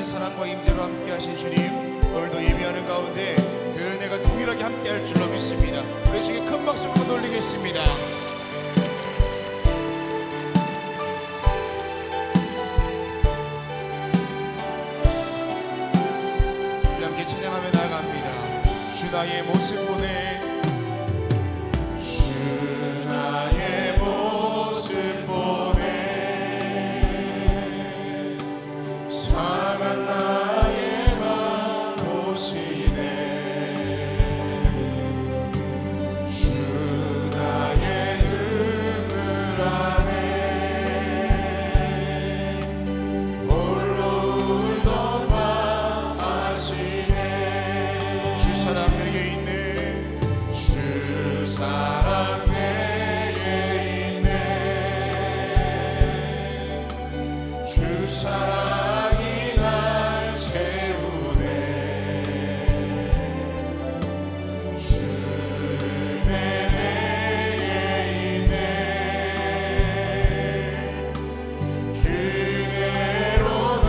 사랑과 임재로 함께 하신 주님, 오늘도 예배하는 가운데 그 은혜가 동일하게 함께 할 줄로 믿습니다. 우리 주께 큰 박수 한번 돌리겠습니다. 우리 함께 찬양하며 나아갑니다. 주 나의 모습 보내, 주 나의 모습 보내, 상한 나의 맘 보시네. 주 나의 눈물 안에 홀로 울던 맘 아시네. 주 사랑 내게 있네, 주 사랑 내게 있네, 주 사랑이 날 채우네. 주 은혜 내게 있네, 그대로 날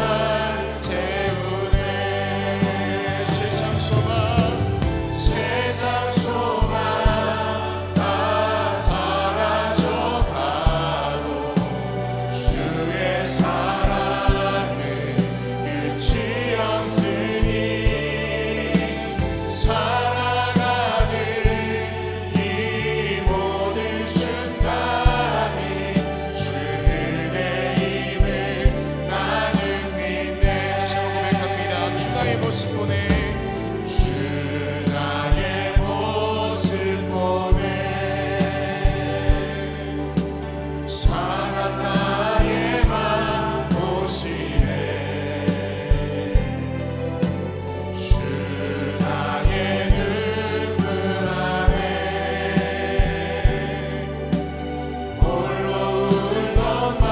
채우네. 세상 소망 다 사라져가도 주의 사랑은 끝이 없으니, 살아가는 이 모든 순간이 주 은혜임을 나는 믿네. 다시 한번 고백합니다. 주 나의 모습 보내, 주 나의 모습 보내, 상한 나의 맘 보시네. 주 나의 눈물 안에 홀로 울던 맘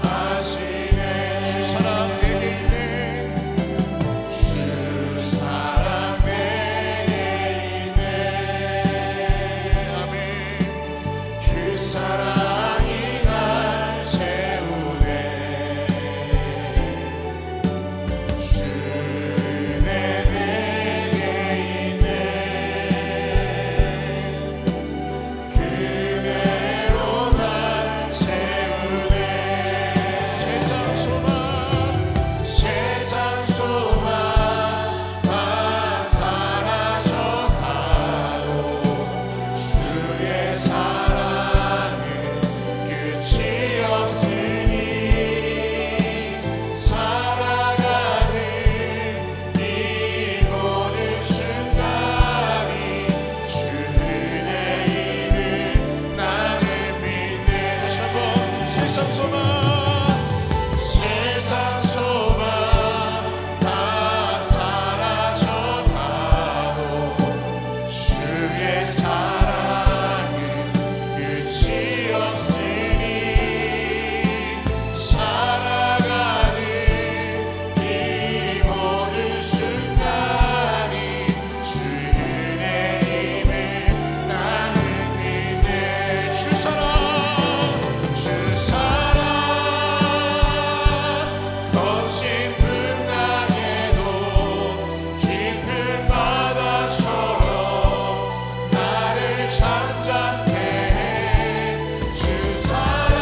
아시네. 주 사랑 내게 있네, 주 사랑 내게 있네. 아멘. 그 사랑이 날 채우네. 주 은혜 내게 있네, 그대로 날 채우네. 세상 소망 다 사라져가도 주의 사랑은 끝이 없으니, 살아가는 이 모든 순간이 주 은혜임을 나는 믿네. 다시 한번 세상 소망 다 사라져가도 주의 사랑은 끝이 없으니, 살아가는 이 모든 순간이 주 은혜임을 나는 믿네. 주 사랑 거친 풍랑에도 깊은 바다처럼 나를 잠잠케 해. 주 사랑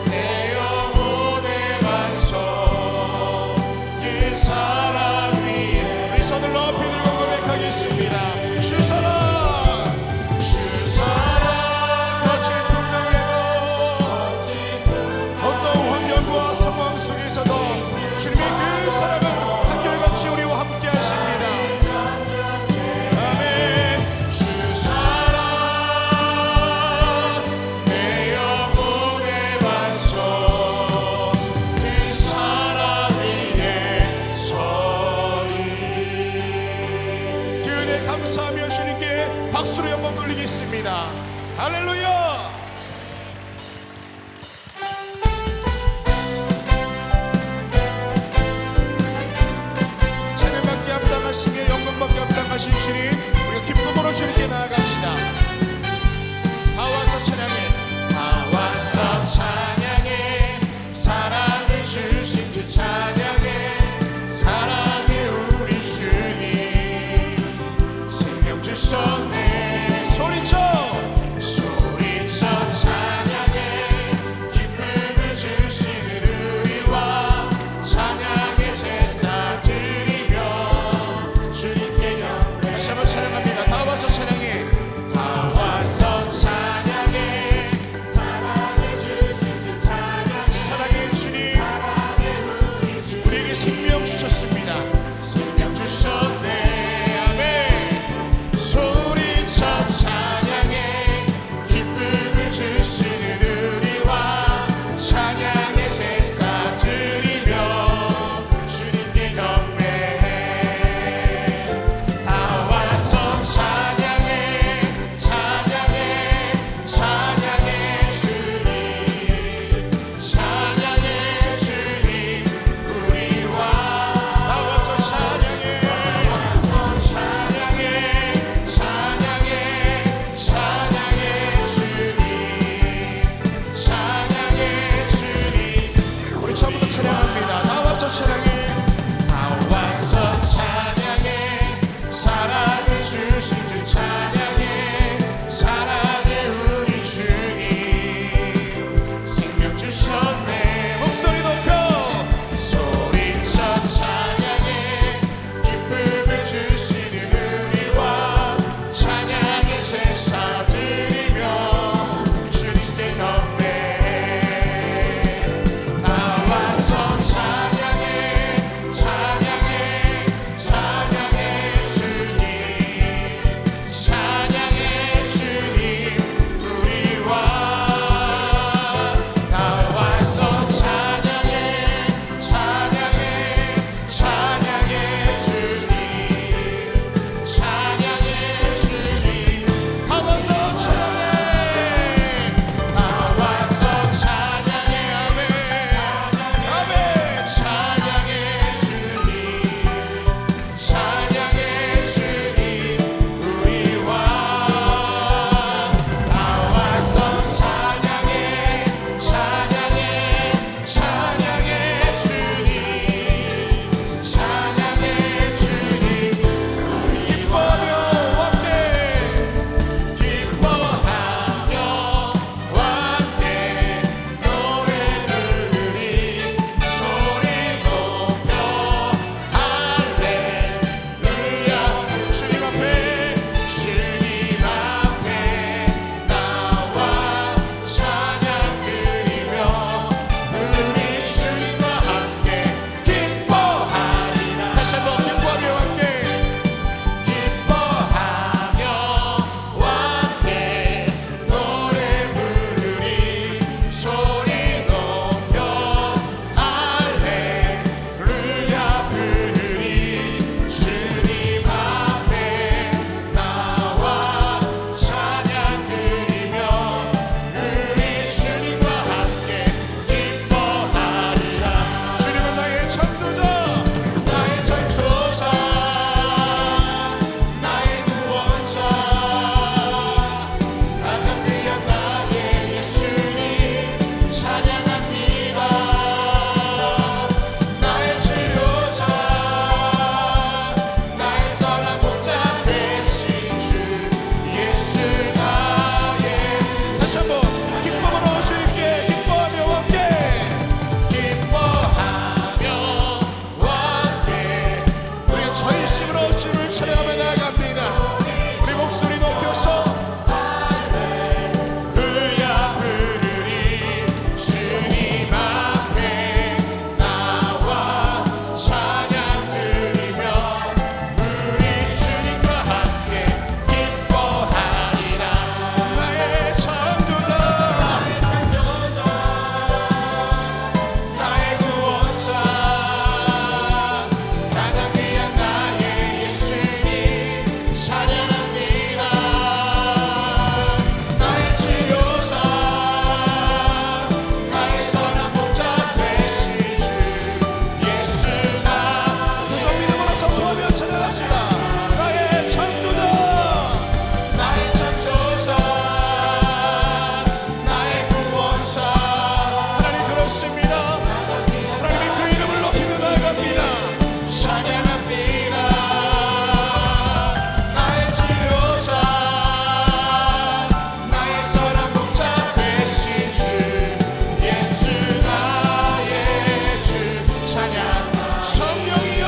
내 영혼의 반석, 그 사랑 위에 우리 손을 높이 들고 고백하겠습니다. 주 사랑 거친 풍랑에도, 어떤 환경과 상황 속에서도 주님의 그 사랑은 한결같이 우리와 함께 하십니다. 아멘. 주 사랑 내 영혼의 반석, 그 사랑 위에 서리. 그 은혜 감사하며 주님께 박수로 영광 돌리겠습니다. 할렐루야. 찬양받기 합당하시기에 영광받기 합당하신 주님, 우리가 기쁨으로 주님께 나아갑시다. 다 와서 찬양해, 다 와서 찬양해. 사랑을 주신 그 주신 주 찬양해 사랑해 우리 주님 생명 주셨네 목소리 높여 소리쳐 찬양해 기쁨을 주시는 우리와 찬양의 제사 드리며 주님께 경배해 나와서 찬양해 찬양해 찬양해 주님 찬양해 주님 우리와 나와서 찬양해 찬양해 찬양해 주님 찬양해 주님 나와서 찬양해 나와서 찬양해 아멘 아멘 찬양해 주님 찬양해 주님 우리와 나와서 찬양해 찬양해 찬양해 주님 찬양해 주님 기뻐하며 함께 기뻐하며 함께 노래 부르리 소리 높여 할렐루야 주님 앞에 나와 찬양 드리며 우리 주님과 함께 기뻐하리라 다시 한번 기뻐하며 함께 기뻐하며 함께 노래 부르리 소리 높여 할렐루야 부르리 주님 앞에 나와 찬양 드리며 우리 주님과 함께 기뻐하리라 주님은 나의 창조자 나의 창조자 나의 구원자 가장 귀한 나의 예수님 찬양합니다 나의 치료자 나의 선한 목자 되신 주 예수 나의 다시 한번 기쁨으로 주님께 기뻐하며 함께 기뻐하며 함께 우리가 전심으로 주님을 찬양하며 나아갑니다 우리 목소리 높여서 할렐루야 부르리 주님 앞에 나와 찬양 드리며 우리 주님과 함께 기뻐하리라 나의 창조자 나의 구원자 가장 귀한 나의 예수님 찬양합니다 나의 치료자 나의 선한 목자 되신 주 예수 나 다시 한번 믿음으로 선포하며 찬양합시다 나의 창조자 나의 창조자 나의 구원자 하나님 그렇습니다 하나님의 그 이름을 높이며 나아갑니다 찬양합니다 나의 치료자 나의 선한 목자 되신 주 예수 나의 주 찬양 성령이여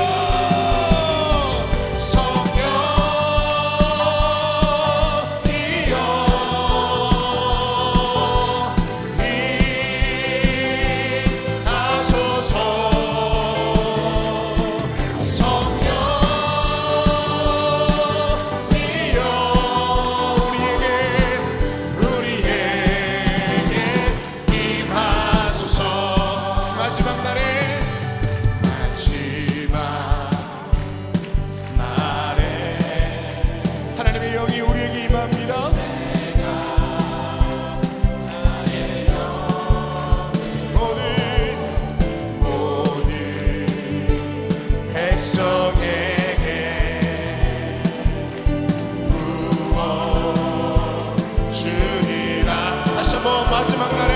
성령이여 임하소서 성령이여 우리에게 임하소서 마지막 날에 하나님의 영이 우리에게 임합니다 모든 백성에게 부어 주리라 다시 한번 마지막 날에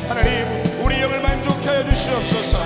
하나님 우리 영을 만족하여 주시옵소서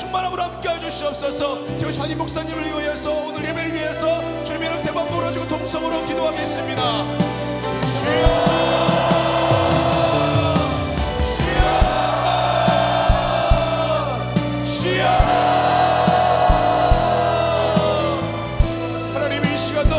충만함으로 함께해 주시옵소서. 지금 산임 목사님을 위하여서 오늘 예배를 위해서 주님의 이름 세번 부르짖고 동성으로 기도하겠습니다. 주여 하나님 이 시간도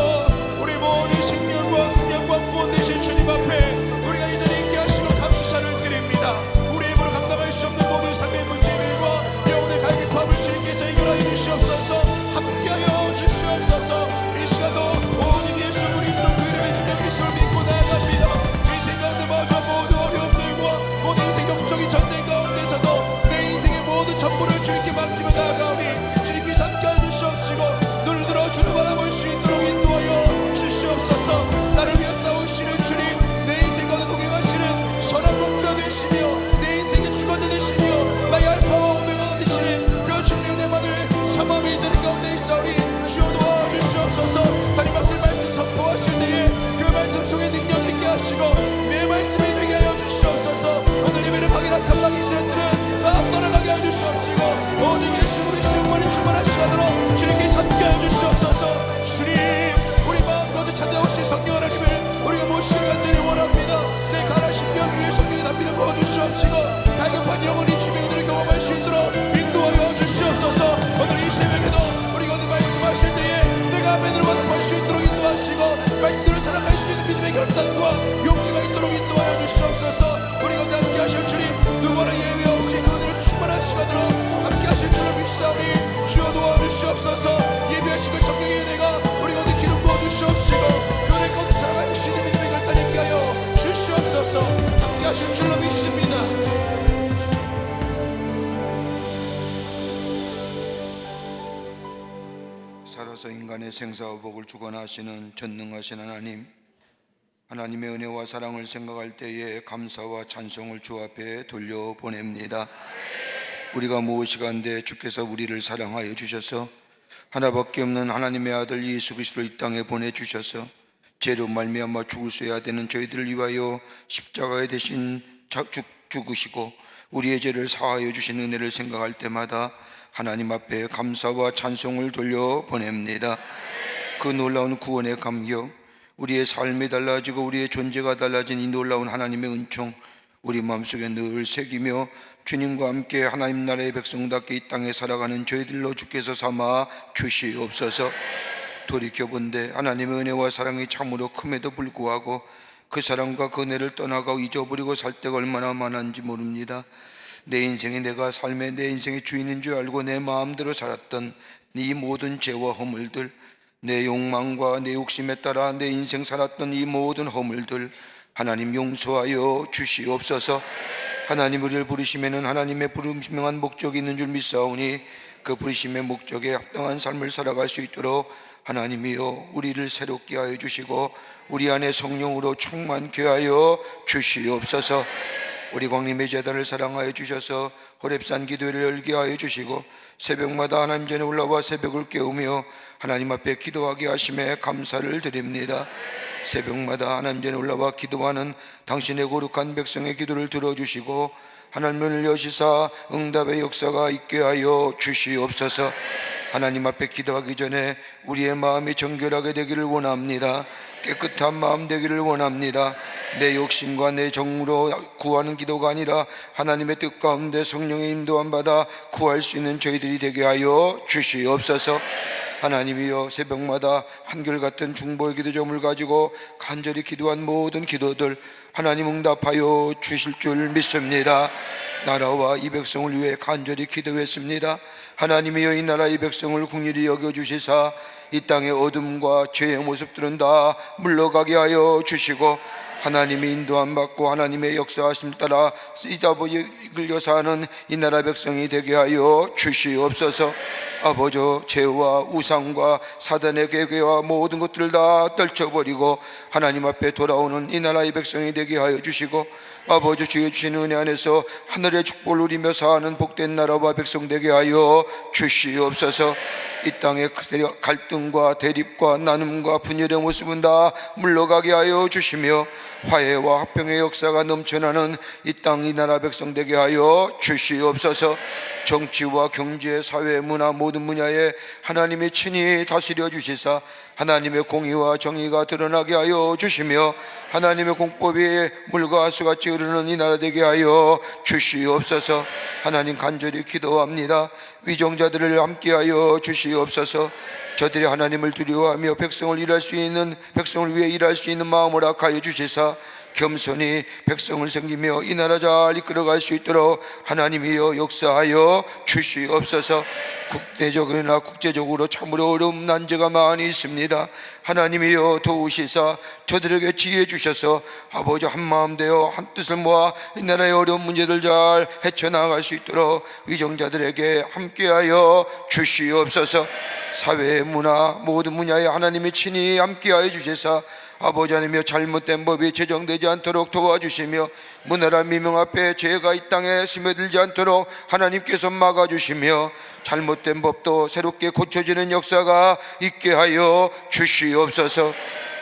우리 모든 생명과 능력과 구원 되신 주님 앞에 우리가 이 자리에 있게 하시고 감사를 드립니다. 우리의 힘으로 감당할 수 없는 모든 삶의 문제들과 영혼의 갈급함을 주님께서 해결하여 주시옵소서. 함께하여 주시옵소서. 이 시간도 오직 예수 그리스도 그 이름의 능력 기술을 믿고 나아갑니다. 인생 가운데 마주한 모든 어려움들과 모든 인생 영적인 전쟁 가운데서도 내 인생의 모든 전부를 주님께 맡기며 나아가오니 주님께서 함께하여 주시옵시고 눈을 들어 주를 바라볼 수 있도록 인도하여 주시옵소서. 나를 위해 싸우시는 주님, 내 인생 가운데 동행하시는 선한 목자 되시며 내 인생의 주관자 되시며 나의 알파와 오메가가 되시는 그 주님의 내 마음을 사모함의 이 자리 가운데 있사오니 주여 도와주시옵소서. 다시 말씀 선포하실 때에 그 말씀 속에 능력 있게 하시고 내 말씀이 되게 하여 주시옵소서. 오늘 예배를 방해한 탐방이 있으들은 다 떠나가게 하여 주시옵시고 오직 예수 그리스도의 영광이 충만한 시간으로 주님께서 함께하여 주시옵소서. 주님, 우리 마음 가운데 찾아오신 성령 하나님을 우리가 모시는 간절히 원합니다. 내 가라신 명 위에 성령의 담비를 부어주시옵시고 갈급한 영혼이 주명들을 경험할 수 있도록 인도하여 주시옵소서. 오늘 이 새벽에도 우리가 오늘 말씀하실 때에 내가 아멘으로 받아볼 수 있도록 인도하시고 말씀대로 살아갈 수 있는 믿음의 결단과 용기가 있도록 인도하여 주시옵소서. 우리가 오늘 함께 하실 주님, 누구나 예외 없이 그들을 충만한 시간으로 함께 하실 줄로 믿사오니 주여 도와주시옵소서. 예배하시고 성령의 은혜가 우리가 오늘 기름 부어주시옵시고 그들의 가운데 살아갈 수 있는 믿음의 결단 있게 하여 주시옵소서. 함께 하실 줄로 믿습니다. 살아서 인간의 생사와 복을 주관하시는 전능하신 하나님, 하나님의 은혜와 사랑을 생각할 때에 감사와 찬송을 주 앞에 돌려보냅니다. 우리가 무엇이간데 주께서 우리를 사랑하여 주셔서 하나밖에 없는 하나님의 아들 예수 그리스도를 이 땅에 보내주셔서 죄로 말미암아 죽으셔야 되는 저희들을 위하여 십자가에 대신 죽으시고 우리의 죄를 사하여 주신 은혜를 생각할 때마다 하나님 앞에 감사와 찬송을 돌려보냅니다. 그 놀라운 구원의 감격, 우리의 삶이 달라지고 우리의 존재가 달라진 이 놀라운 하나님의 은총 우리 마음속에 늘 새기며 주님과 함께 하나님 나라의 백성답게 이 땅에 살아가는 저희들로 주께서 삼아 주시옵소서. 돌이켜본데 하나님의 은혜와 사랑이 참으로 큼에도 불구하고 그 사랑과 그 은혜를 떠나가고 잊어버리고 살 때가 얼마나 많은지 모릅니다. 내 인생에 내가 삶의 내 인생의 주인인 줄 알고 내 마음대로 살았던 이 모든 죄와 허물들, 내 욕망과 내 욕심에 따라 내 인생 살았던 이 모든 허물들 하나님 용서하여 주시옵소서. 하나님 우리를 부르시면은 하나님의 부르심한 목적이 있는 줄 믿사오니 그 부르심의 목적에 합당한 삶을 살아갈 수 있도록 하나님이여 우리를 새롭게 하여 주시고 우리 안에 성령으로 충만케 하여 주시옵소서. 우리 광림의 제단을 사랑하여 주셔서 호렙산 기도회를 열게 하여 주시고 새벽마다 하나님 전에 올라와 새벽을 깨우며 하나님 앞에 기도하게 하심에 감사를 드립니다. 새벽마다 하나님 전에 올라와 기도하는 당신의 거룩한 백성의 기도를 들어주시고 하나님을 여시사 응답의 역사가 있게 하여 주시옵소서. 하나님 앞에 기도하기 전에 우리의 마음이 정결하게 되기를 원합니다. 깨끗한 마음 되기를 원합니다. 내 욕심과 내 정으로 구하는 기도가 아니라 하나님의 뜻 가운데 성령의 인도함 받아 구할 수 있는 저희들이 되게 하여 주시옵소서. 하나님이여 새벽마다 한결같은 중보의 기도 점을 가지고 간절히 기도한 모든 기도들 하나님 응답하여 주실 줄 믿습니다. 나라와 이 백성을 위해 간절히 기도했습니다. 하나님이여 이 나라 이 백성을 긍휼히 여겨주시사 이 땅의 어둠과 죄의 모습들은 다 물러가게 하여 주시고 하나님의 인도함 받고 하나님의 역사하심 따라 이자보이글 여사하는 이 나라 백성이 되게 하여 주시옵소서. 아버지 죄와 우상과 사단의 계계와 모든 것들을 다 떨쳐버리고 하나님 앞에 돌아오는 이 나라의 백성이 되게 하여 주시고 아버지 주의 주신 은혜 안에서 하늘의 축복을 누리며 사는 복된 나라와 백성 되게 하여 주시옵소서. 이 땅의 갈등과 대립과 나눔과 분열의 모습은 다 물러가게 하여 주시며 화해와 화평의 역사가 넘쳐나는 이 땅 이 나라 백성 되게 하여 주시옵소서. 정치와 경제, 사회, 문화 모든 분야에 하나님의 친히 다스려 주시사 하나님의 공의와 정의가 드러나게 하여 주시며 하나님의 공법이 물과 수같이 흐르는 이 나라 되게 하여 주시옵소서. 하나님 간절히 기도합니다. 위정자들을 함께하여 주시옵소서. 저들이 하나님을 두려워하며 백성을 위해 일할 수 있는 마음을 악하여 주시사 겸손히 백성을 섬기며 이 나라 잘 이끌어갈 수 있도록 하나님이여 역사하여 주시옵소서. 국내적이나 국제적으로 참으로 어려운 난제가 많이 있습니다. 하나님이여 도우시사 저들에게 지혜 주셔서 아버지 한마음 되어 한뜻을 모아 이 나라의 어려운 문제들 잘 헤쳐나갈 수 있도록 위정자들에게 함께하여 주시옵소서. 사회, 문화 모든 분야에 하나님이 친히 함께하여 주셔서 아버지 하나님이여 잘못된 법이 제정되지 않도록 도와주시며 문화라 미명 앞에 죄가 이 땅에 스며들지 않도록 하나님께서 막아주시며 잘못된 법도 새롭게 고쳐지는 역사가 있게 하여 주시옵소서.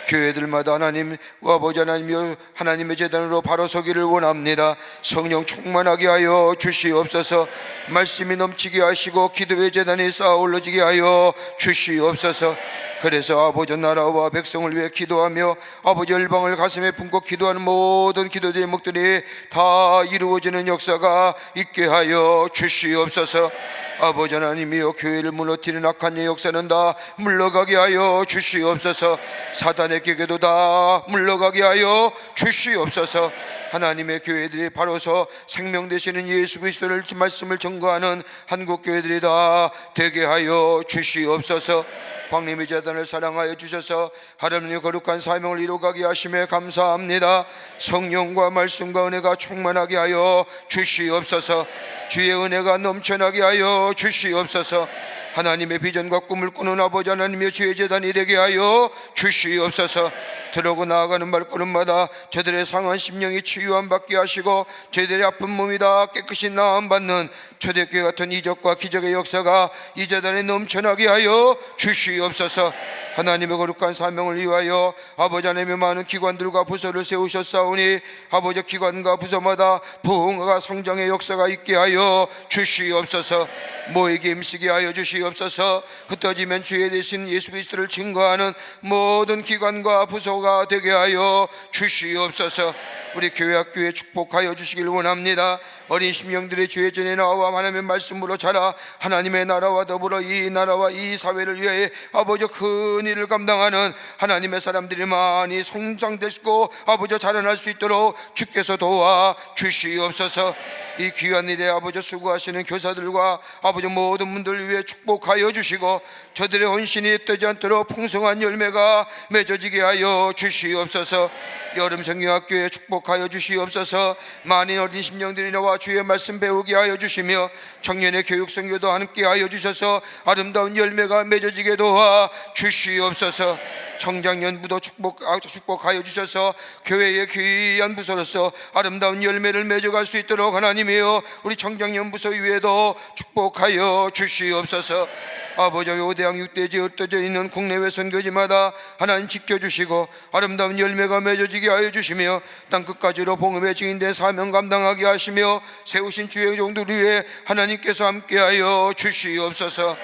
교회들마다 하나님 아버지 하나님이여 하나님의 재단으로 바로 서기를 원합니다. 성령 충만하게 하여 주시옵소서. 말씀이 넘치게 하시고 기도의 재단이 쌓아 올라지게 하여 주시옵소서. 그래서 아버지 나라와 백성을 위해 기도하며 아버지 열방을 가슴에 품고 기도하는 모든 기도 제목들이 다 이루어지는 역사가 있게 하여 주시옵소서. 아버지 하나님이여 교회를 무너뜨리는 악한 역사는 다 물러가게 하여 주시옵소서. 사단의 계계도 다 물러가게 하여 주시옵소서. 하나님의 교회들이 바로서 생명 되시는 예수 그리스도를 말씀을 전거하는 한국 교회들이 다 되게 하여 주시옵소서. 광림의 재단을 사랑하여 주셔서 하나님의 거룩한 사명을 이루어가게 하심에 감사합니다. 성령과 말씀과 은혜가 충만하게 하여 주시옵소서. 주의 은혜가 넘쳐나게 하여 주시옵소서. 하나님의 비전과 꿈을 꾸는 아버지 하나님의 주의 재단이 되게 하여 주시옵소서. 들어오고 나아가는 발걸음마다 저들의 상한 심령이 치유함 받게 하시고 저들의 아픈 몸이 다 깨끗이 나음 받는 초대교회 같은 이적과 기적의 역사가 이 재단에 넘쳐나게 하여 주시옵소서. 하나님의 거룩한 사명을 위하여 아버지 하나님의 많은 기관들과 부서를 세우셨사오니 아버지 기관과 부서마다 부흥과 성장의 역사가 있게 하여 주시옵소서. 모이게 힘쓰게 하여 주시옵소서. 흩어지면 주의 되신 예수 그리스도를 증거하는 모든 기관과 부서가 되게 하여 주시옵소서. 우리 교회 학교에 축복하여 주시길 원합니다. 어린 심령들의 주의 전에 나와 하나님의 말씀으로 자라 하나님의 나라와 더불어 이 나라와 이 사회를 위해 아버지 큰 일을 감당하는 하나님의 사람들이 많이 성장되시고 아버지 자라날 수 있도록 주께서 도와 주시옵소서. 이 귀한 일에 아버지 수고하시는 교사들과 아버지 모든 분들 위해 축복하여 주시고 저들의 헌신이 뜨지 않도록 풍성한 열매가 맺어지게 하여 주시옵소서. 여름 성경학교에 축복하여 주시옵소서. 많은 어린 심령들이 나와 주의 말씀 배우게 하여 주시며 청년의 교육 선교도 함께 하여 주셔서 아름다운 열매가 맺어지게 도와 주시옵소서. 청장년부도 축복하여 주셔서 교회의 귀한 부서로서 아름다운 열매를 맺어갈 수 있도록 하나님이여 우리 청장년부서 위에도 축복하여 주시옵소서. 아버지 요대양 6대지에 흩어져 있는 국내외 선교지마다 하나님 지켜주시고 아름다운 열매가 맺어지게 하여 주시며 땅끝까지로 복음의 증인된 사명 감당하게 하시며 세우신 주의 종들 위해 하나님께서 함께하여 주시옵소서.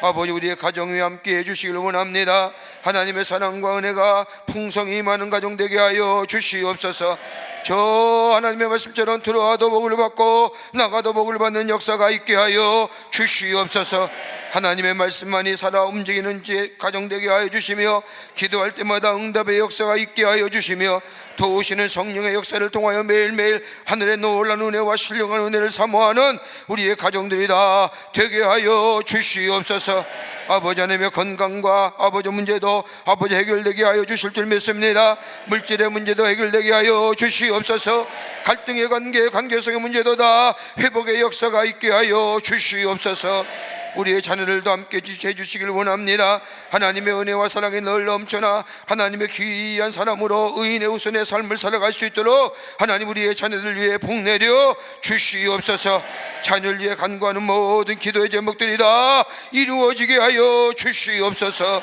아버지 우리의 가정 위에 함께 해주시길 원합니다. 하나님의 사랑과 은혜가 풍성히 많은 가정 되게 하여 주시옵소서. 저 하나님의 말씀처럼 들어와도 복을 받고 나가도 복을 받는 역사가 있게 하여 주시옵소서. 하나님의 말씀만이 살아 움직이는 가정 되게 하여 주시며 기도할 때마다 응답의 역사가 있게 하여 주시며 도우시는 성령의 역사를 통하여 매일매일 하늘의 놀라운 은혜와 신령한 은혜를 사모하는 우리의 가정들이 다 되게 하여 주시옵소서. 아버지 하나님의 건강과 아버지 문제도 아버지 해결되게 하여 주실 줄 믿습니다. 물질의 문제도 해결되게 하여 주시옵소서. 갈등의 관계성의 문제도 다 회복의 역사가 있게 하여 주시옵소서. 우리의 자녀들도 함께 해주시길 원합니다. 하나님의 은혜와 사랑이 늘 넘쳐나 하나님의 귀한 사람으로 의인의 우선의 삶을 살아갈 수 있도록 하나님 우리의 자녀들 위해 복내려 주시옵소서. 자녀를 위해 간구하는 모든 기도의 제목들이 다 이루어지게 하여 주시옵소서.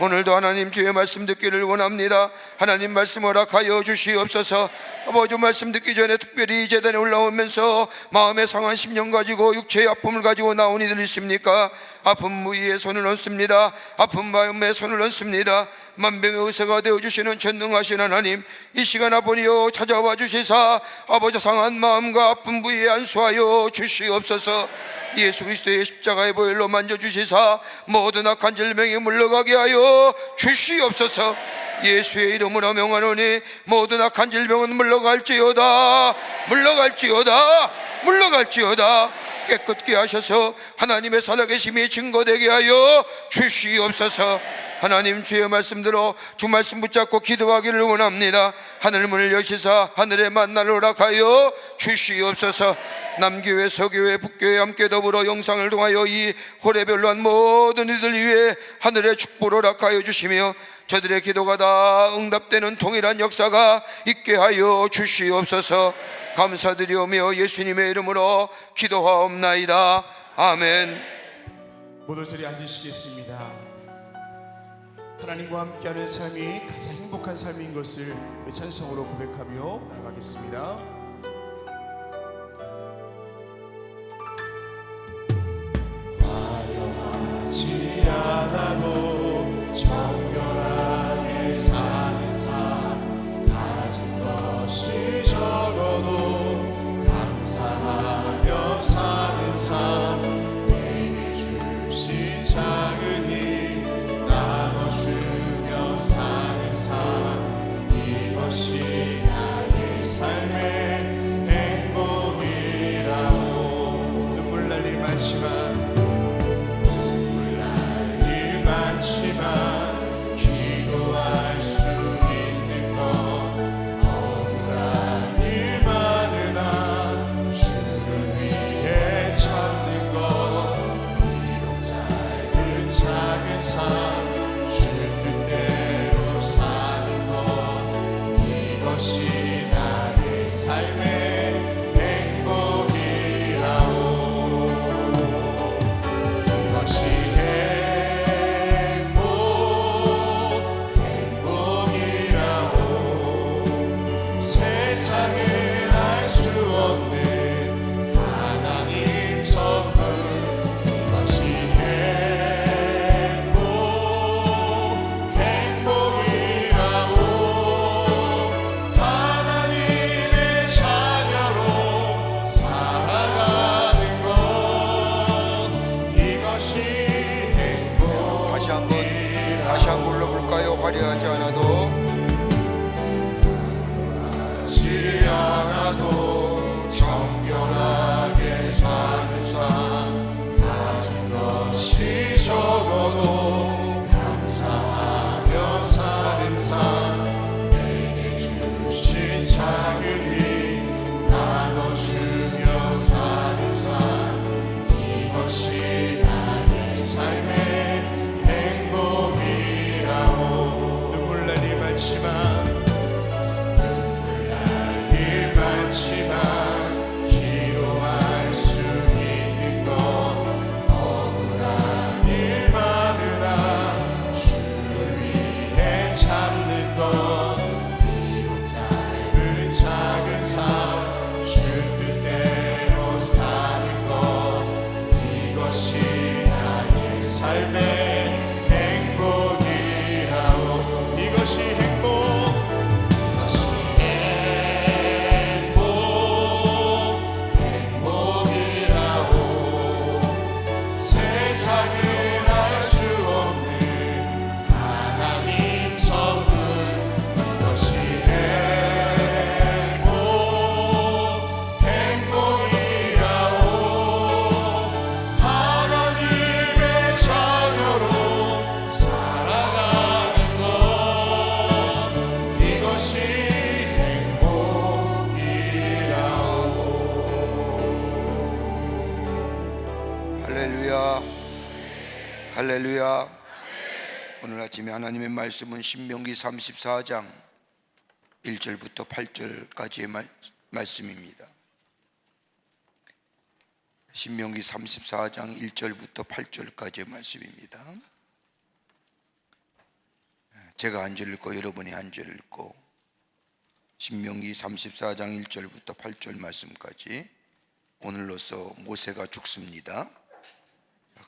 오늘도 하나님 주의 말씀 듣기를 원합니다. 하나님 말씀 허락하여 주시옵소서. 아버지 말씀 듣기 전에 특별히 이 재단에 올라오면서 마음의 상한 심령 가지고 육체의 아픔을 가지고 나온 이들 있습니까? 아픈 부위에 손을 얹습니다. 아픈 마음에 손을 얹습니다. 만병의 의사가 되어주시는 전능하신 하나님, 이 시간 아버지여 찾아와 주시사 아버지 상한 마음과 아픈 부위에 안수하여 주시옵소서. 예수 그리스도의 십자가의 보혈로 만져주시사 모든 악한 질병이 물러가게 하여 주시옵소서. 예수의 이름으로 명하노니 모든 악한 질병은 물러갈지어다, 물러갈지어다, 물러갈지어다. 깨끗게 하셔서 하나님의 살아계심이 증거되게 하여 주시옵소서. 하나님 주의 말씀대로 주 말씀 붙잡고 기도하기를 원합니다. 하늘 문을 여시사 하늘의 만나를 허락하여 주시옵소서. 남교회 서교회 북교회 함께 더불어 영상을 통하여 이 호레별로 한 모든 이들 위해 하늘의 축복을 허락하여 주시며 저들의 기도가 다 응답되는 동일한 역사가 있게 하여 주시옵소서. 감사드리오며 예수님의 이름으로 기도하옵나이다. 아멘. 모두 자리에 앉으시겠습니다. 하나님과 함께하는 삶이 가장 행복한 삶인 것을 찬성으로 고백하며 나가겠습니다. 화려하지 않아도 정결하게 사는 삶, 가진 것이 적어도 감사하며 사는 삶, 내게 주신 작은 힘 나눠주며 사는 삶, 이것이 나의 삶의 행복이라오. 눈물 날 일 많지만 기도할 수 있는 것, 억울한 일 많으나 주를 위해 찾는 것, 비록 짧은 작은 삶, 주 뜻대로 사는 것, 이것이 나의 삶의 행복이라오. 이것이 세상은 알 수 없는 하나님 선물, 이것이 행복이라오. 하나님의 자녀로 살아가는 것, 이것이 행복. 다시 한번 불러볼까요? 화려하지 않아도 않아도 정결하게 사는 삶, 가진 것이 적어도 감사하며 사는 삶, 내게 주신 작은 힘 나눠주며 사는 삶, 이것이 나의 삶의 행복이라오. 눈물 날 일 많지만 기도할 수 있는 것, 억울한 일 많으나 주를 위해 참는 것, 비록 짧은 작은 삶, 주 뜻대로 사는 것, 이것이 나의 삶의 행복이라오. 이것이 행복. 세상은 알 수 없는 하나님 선물, 이것이 행복이라오. 하나님의 자녀로 살아가는 것, 이것이 행복이라오. 할렐루야, 할렐루야. 오늘 아침에 하나님의 말씀은 신명기 34장 1절부터 8절까지의 말씀입니다. 신명기 34장 1절부터 8절까지의 말씀입니다. 제가 한 절 읽고 여러분이 한 절 읽고 신명기 34장 1절부터 8절 말씀까지 오늘로서 모세가 죽습니다.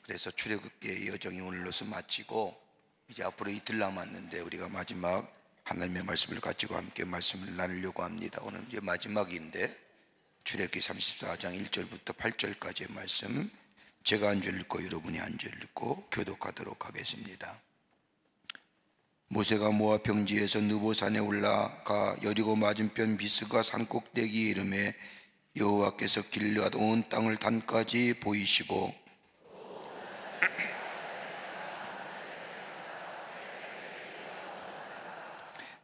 그래서 출애굽기의 여정이 오늘로서 마치고 이제 앞으로 이틀 남았는데 우리가 마지막 하나님의 말씀을 가지고 함께 말씀을 나누려고 합니다. 오늘 이제 마지막인데 출애굽기 34장 1절부터 8절까지의 말씀 제가 한 절 읽고 여러분이 한 절 읽고 교독하도록 하겠습니다. 모세가 모압 평지에서 느보산에 올라가 여리고 맞은편 비스가 산 꼭대기에 이르매 여호와께서 길앗 온 땅을 단까지 보이시고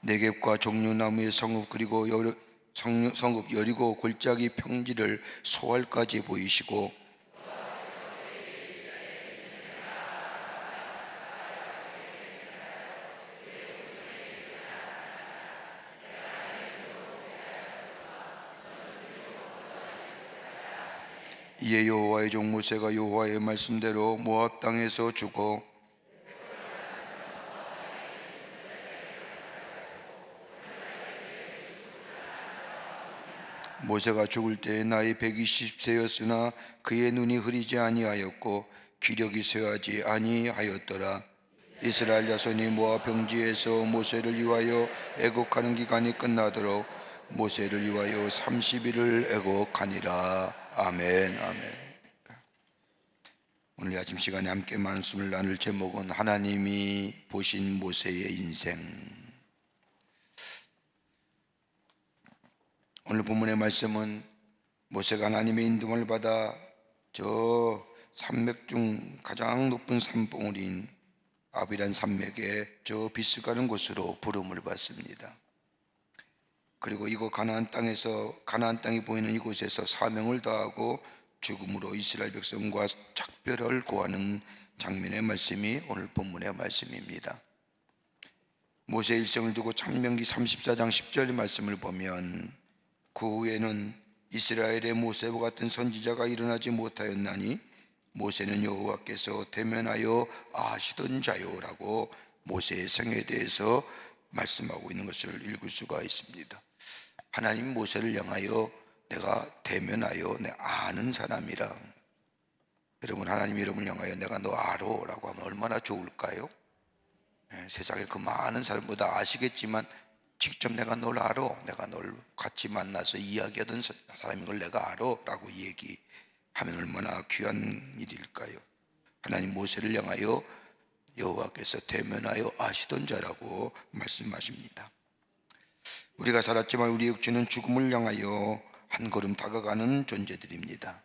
네겝과 종려나무의 성읍 그리고 성읍 여리고 골짜기 평지를 소알까지 보이시고 이에 여호와의 종 모세가 여호와의 말씀대로 모압 땅에서 죽어 모세가 죽을 때에 나이 120세였으나 그의 눈이 흐리지 아니하였고 기력이 쇠하지 아니하였더라. 이스라엘 자손이 모압 평지에서 모세를 위하여 애곡하는 기간이 끝나도록 모세를 위하여 30일을 애곡하니라. 아멘. 아멘. 오늘 아침 시간에 함께 말씀을 나눌 제목은 하나님이 보신 모세의 인생. 오늘 본문의 말씀은 모세가 하나님의 인도를 받아 저 산맥 중 가장 높은 산봉우리인 아비란 산맥에 저 비스가는 곳으로 부름을 받습니다. 그리고 이곳 가나안 땅이 보이는 이곳에서 사명을 다하고 죽음으로 이스라엘 백성과 작별을 고하는 장면의 말씀이 오늘 본문의 말씀입니다. 모세의 일생을 두고 창명기 34장 10절의 말씀을 보면 그 후에는 이스라엘의 모세와 같은 선지자가 일어나지 못하였나니 모세는 여호와께서 대면하여 아시던 자요라고 모세의 생애에 대해서 말씀하고 있는 것을 읽을 수가 있습니다. 하나님 모세를 향하여 내가 대면하여 내 아는 사람이라. 여러분 하나님이 여러분을 향하여 내가 너 알아라고 하면 얼마나 좋을까요? 세상에 그 많은 사람보다 아시겠지만 직접 내가 널 알아, 내가 널 같이 만나서 이야기하던 사람인 걸 내가 알아라고 얘기하면 얼마나 귀한 일일까요? 하나님 모세를 향하여 여호와께서 대면하여 아시던 자라고 말씀하십니다. 우리가 살았지만 우리의 육체는 죽음을 향하여 한 걸음 다가가는 존재들입니다.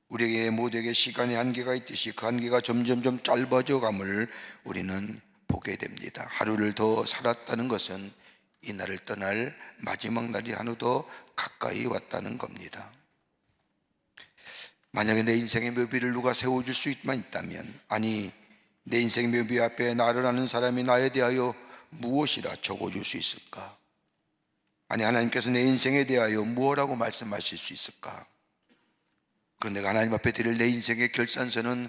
우리에게 모두에게 시간의 한계가 있듯이 그 한계가 점점점 짧아져 감을 우리는 보게 됩니다. 하루를 더 살았다는 것은 이 날을 떠날 마지막 날이 하루 더 가까이 왔다는 겁니다. 만약에 내 인생의 묘비를 누가 세워줄 수 있다면, 아니 내 인생의 묘비 앞에 나를 아는 사람이 나에 대하여 무엇이라 적어줄 수 있을까? 아니 하나님께서 내 인생에 대하여 무엇라고 말씀하실 수 있을까? 그럼 내가 하나님 앞에 드릴 내 인생의 결산서는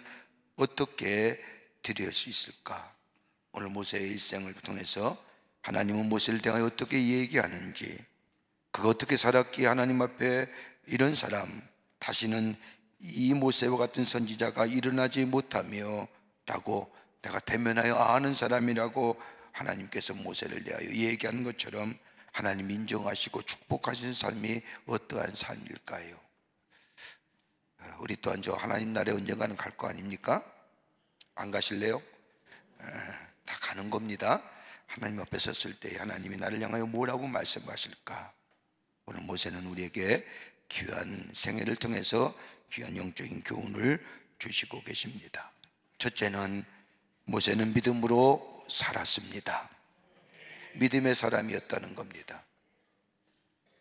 어떻게 드릴 수 있을까? 오늘 모세의 일생을 통해서 하나님은 모세를 대하여 어떻게 얘기하는지, 그가 어떻게 살았기에 하나님 앞에 이런 사람, 다시는 이 모세와 같은 선지자가 일어나지 못하며 라고 내가 대면하여 아는 사람이라고 하나님께서 모세를 대하여 얘기하는 것처럼 하나님 인정하시고 축복하시는 삶이 어떠한 삶일까요? 우리 또한 저 하나님 나라에 언젠가는 갈 거 아닙니까? 안 가실래요? 다 가는 겁니다. 하나님 앞에 섰을 때 하나님이 나를 향하여 뭐라고 말씀하실까? 오늘 모세는 우리에게 귀한 생애를 통해서 귀한 영적인 교훈을 주시고 계십니다. 첫째는 모세는 믿음으로 살았습니다. 믿음의 사람이었다는 겁니다.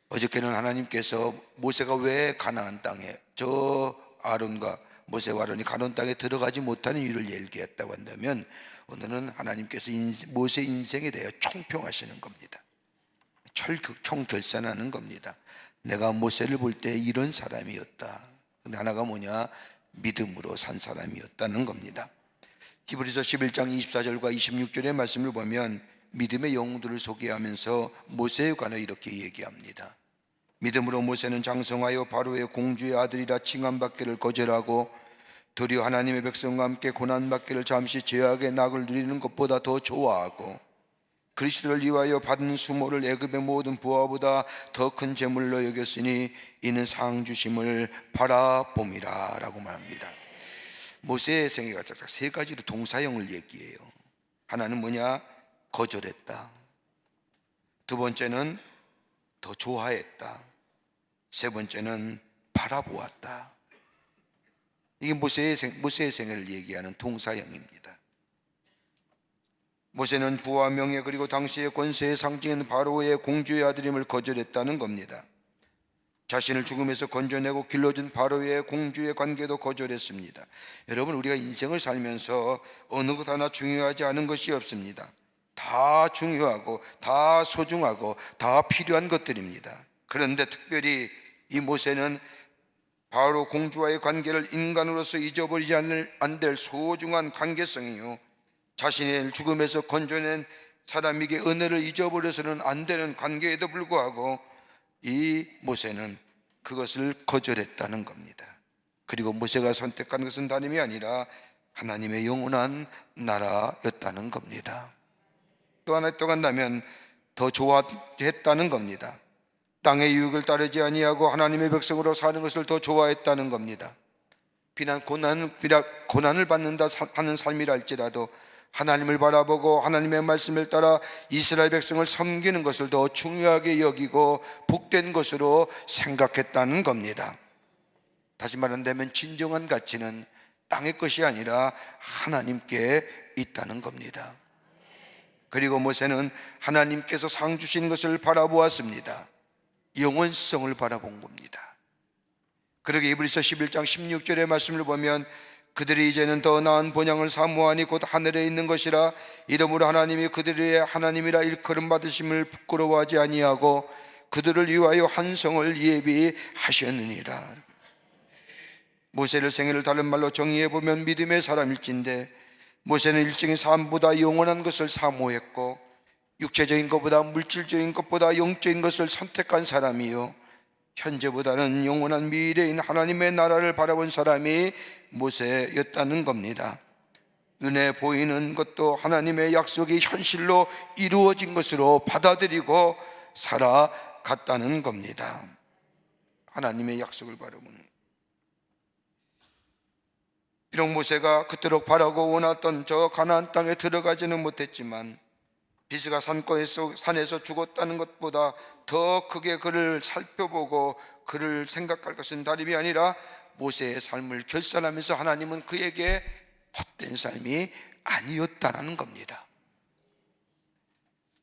어저께는 하나님께서 모세가 왜 가나안 땅에 저 아론과 모세와 아론이 가나안 땅에 들어가지 못하는 이유를 얘기했다고 한다면, 오늘은 하나님께서 모세 인생에 대해 총평하시는 겁니다. 총결산하는 겁니다. 내가 모세를 볼 때 이런 사람이었다. 근데 하나가 뭐냐? 믿음으로 산 사람이었다는 겁니다. 히브리서 11장 24절과 26절의 말씀을 보면 믿음의 영웅들을 소개하면서 모세에 관해 이렇게 얘기합니다. 믿음으로 모세는 장성하여 바로의 공주의 아들이라 칭함받기를 거절하고 도리어 하나님의 백성과 함께 고난받기를 잠시 죄악의 낙을 누리는 것보다 더 좋아하고 그리스도를 위하여 받은 수모를 애굽의 모든 부하보다 더 큰 재물로 여겼으니 이는 상 주심을 바라봄이라 라고 말합니다. 모세의 생애가 딱 세 가지로 동사형을 얘기해요. 하나는 뭐냐? 거절했다. 두 번째는 더 좋아했다. 세 번째는 바라보았다. 이게 모세의 생애를 얘기하는 동사형입니다. 모세는 부와 명예 그리고 당시의 권세의 상징인 바로의 공주의 아들임을 거절했다는 겁니다. 자신을 죽음에서 건져내고 길러준 바로의 공주의 관계도 거절했습니다. 여러분, 우리가 인생을 살면서 어느 것 하나 중요하지 않은 것이 없습니다. 다 중요하고 다 소중하고 다 필요한 것들입니다. 그런데 특별히 이 모세는 바로 공주와의 관계를 인간으로서 잊어버리지 안 될 소중한 관계성이요, 자신의 죽음에서 건져낸 사람에게 은혜를 잊어버려서는 안 되는 관계에도 불구하고 이 모세는 그것을 거절했다는 겁니다. 그리고 모세가 선택한 것은 다름이 아니라 하나님의 영원한 나라였다는 겁니다. 또 하나 또 간다면 더 좋아했다는 겁니다. 땅의 유익을 따르지 아니하고 하나님의 백성으로 사는 것을 더 좋아했다는 겁니다. 비난 고난을 받는다 하는 삶이라 할지라도 하나님을 바라보고 하나님의 말씀을 따라 이스라엘 백성을 섬기는 것을 더 중요하게 여기고 복된 것으로 생각했다는 겁니다. 다시 말한다면 진정한 가치는 땅의 것이 아니라 하나님께 있다는 겁니다. 그리고 모세는 하나님께서 상 주신 것을 바라보았습니다. 영원성을 바라본 겁니다. 그러게 이브리서 11장 16절의 말씀을 보면 그들이 이제는 더 나은 본향을 사모하니 곧 하늘에 있는 것이라 이러므로 하나님이 그들의 하나님이라 일컬음 받으심을 부끄러워하지 아니하고 그들을 위하여 한 성을 예비하셨느니라. 모세를 생애를 다른 말로 정의해 보면 믿음의 사람일진데 모세는 일적인 삶보다 영원한 것을 사모했고 육체적인 것보다 물질적인 것보다 영적인 것을 선택한 사람이요, 현재보다는 영원한 미래인 하나님의 나라를 바라본 사람이 모세였다는 겁니다. 눈에 보이는 것도 하나님의 약속이 현실로 이루어진 것으로 받아들이고 살아갔다는 겁니다. 하나님의 약속을 바라보는. 비록 모세가 그토록 바라고 원했던 저 가나안 땅에 들어가지는 못했지만 비스가 산에서 죽었다는 것보다 더 크게 그를 살펴보고 그를 생각할 것은 다름이 아니라 모세의 삶을 결산하면서 하나님은 그에게 헛된 삶이 아니었다는 겁니다.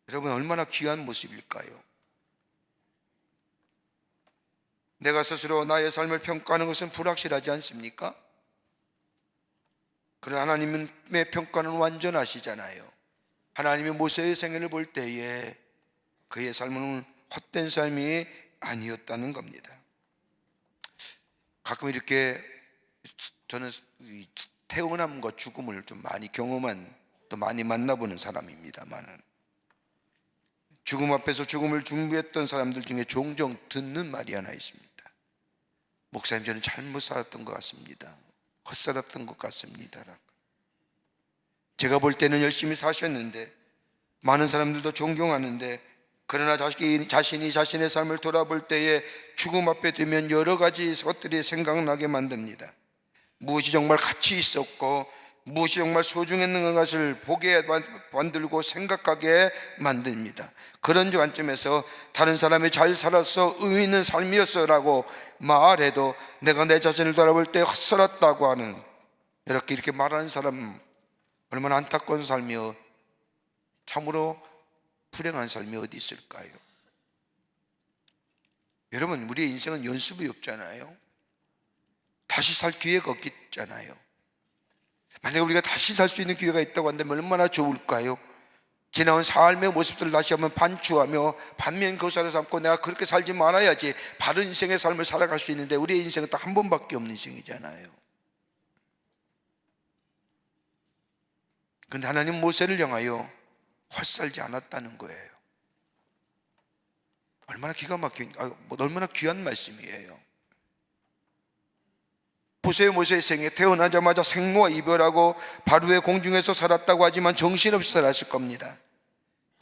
여러분, 얼마나 귀한 모습일까요? 내가 스스로 나의 삶을 평가하는 것은 불확실하지 않습니까? 그러나 하나님의 평가는 완전하시잖아요. 하나님이 모세의 생애를 볼 때에 그의 삶은 헛된 삶이 아니었다는 겁니다. 가끔 이렇게 저는 태어남과 죽음을 좀 많이 경험한, 또 많이 만나보는 사람입니다만, 죽음 앞에서 죽음을 준비했던 사람들 중에 종종 듣는 말이 하나 있습니다. 목사님, 저는 잘못 살았던 것 같습니다. 헛살았던 것 같습니다. 제가 볼 때는 열심히 사셨는데 많은 사람들도 존경하는데, 그러나 자신이 자신의 삶을 돌아볼 때에 죽음 앞에 되면 여러 가지 것들이 생각나게 만듭니다. 무엇이 정말 가치 있었고 무엇이 정말 소중했는 것을 보게 만들고 생각하게 만듭니다. 그런 관점에서 다른 사람이 잘 살았어, 의미 있는 삶이었어 라고 말해도 내가 내 자신을 돌아볼 때 헛살았다고 하는, 이렇게 말하는 사람, 얼마나 안타까운 삶이요, 참으로 불행한 삶이 어디 있을까요? 여러분, 우리의 인생은 연습이 없잖아요. 다시 살 기회가 없잖아요. 만약에 우리가 다시 살 수 있는 기회가 있다고 한다면 얼마나 좋을까요? 지나온 삶의 모습들을 다시 한번 반추하며 반면 교사를 삼고 내가 그렇게 살지 말아야지 바른 인생의 삶을 살아갈 수 있는데, 우리의 인생은 딱 한 번밖에 없는 인생이잖아요. 그런데 하나님 모세를 향하여 헛살지 않았다는 거예요. 얼마나 기가 막힌, 얼마나 귀한 말씀이에요. 보세요, 모세의 생에 태어나자마자 생모와 이별하고 바로의 공중에서 살았다고 하지만 정신없이 살았을 겁니다.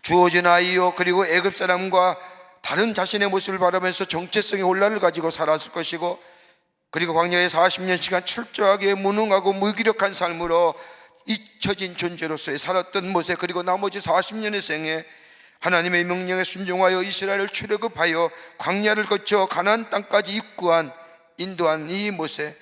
주어진 아이요, 그리고 애굽 사람과 다른 자신의 모습을 바라면서 정체성의 혼란을 가지고 살았을 것이고, 그리고 광야에 40년간 철저하게 무능하고 무기력한 삶으로 잊혀진 존재로서의 살았던 모세, 그리고 나머지 40년의 생에 하나님의 명령에 순종하여 이스라엘을 출애굽하여 광야를 거쳐 가나안 땅까지 인도한 이 모세,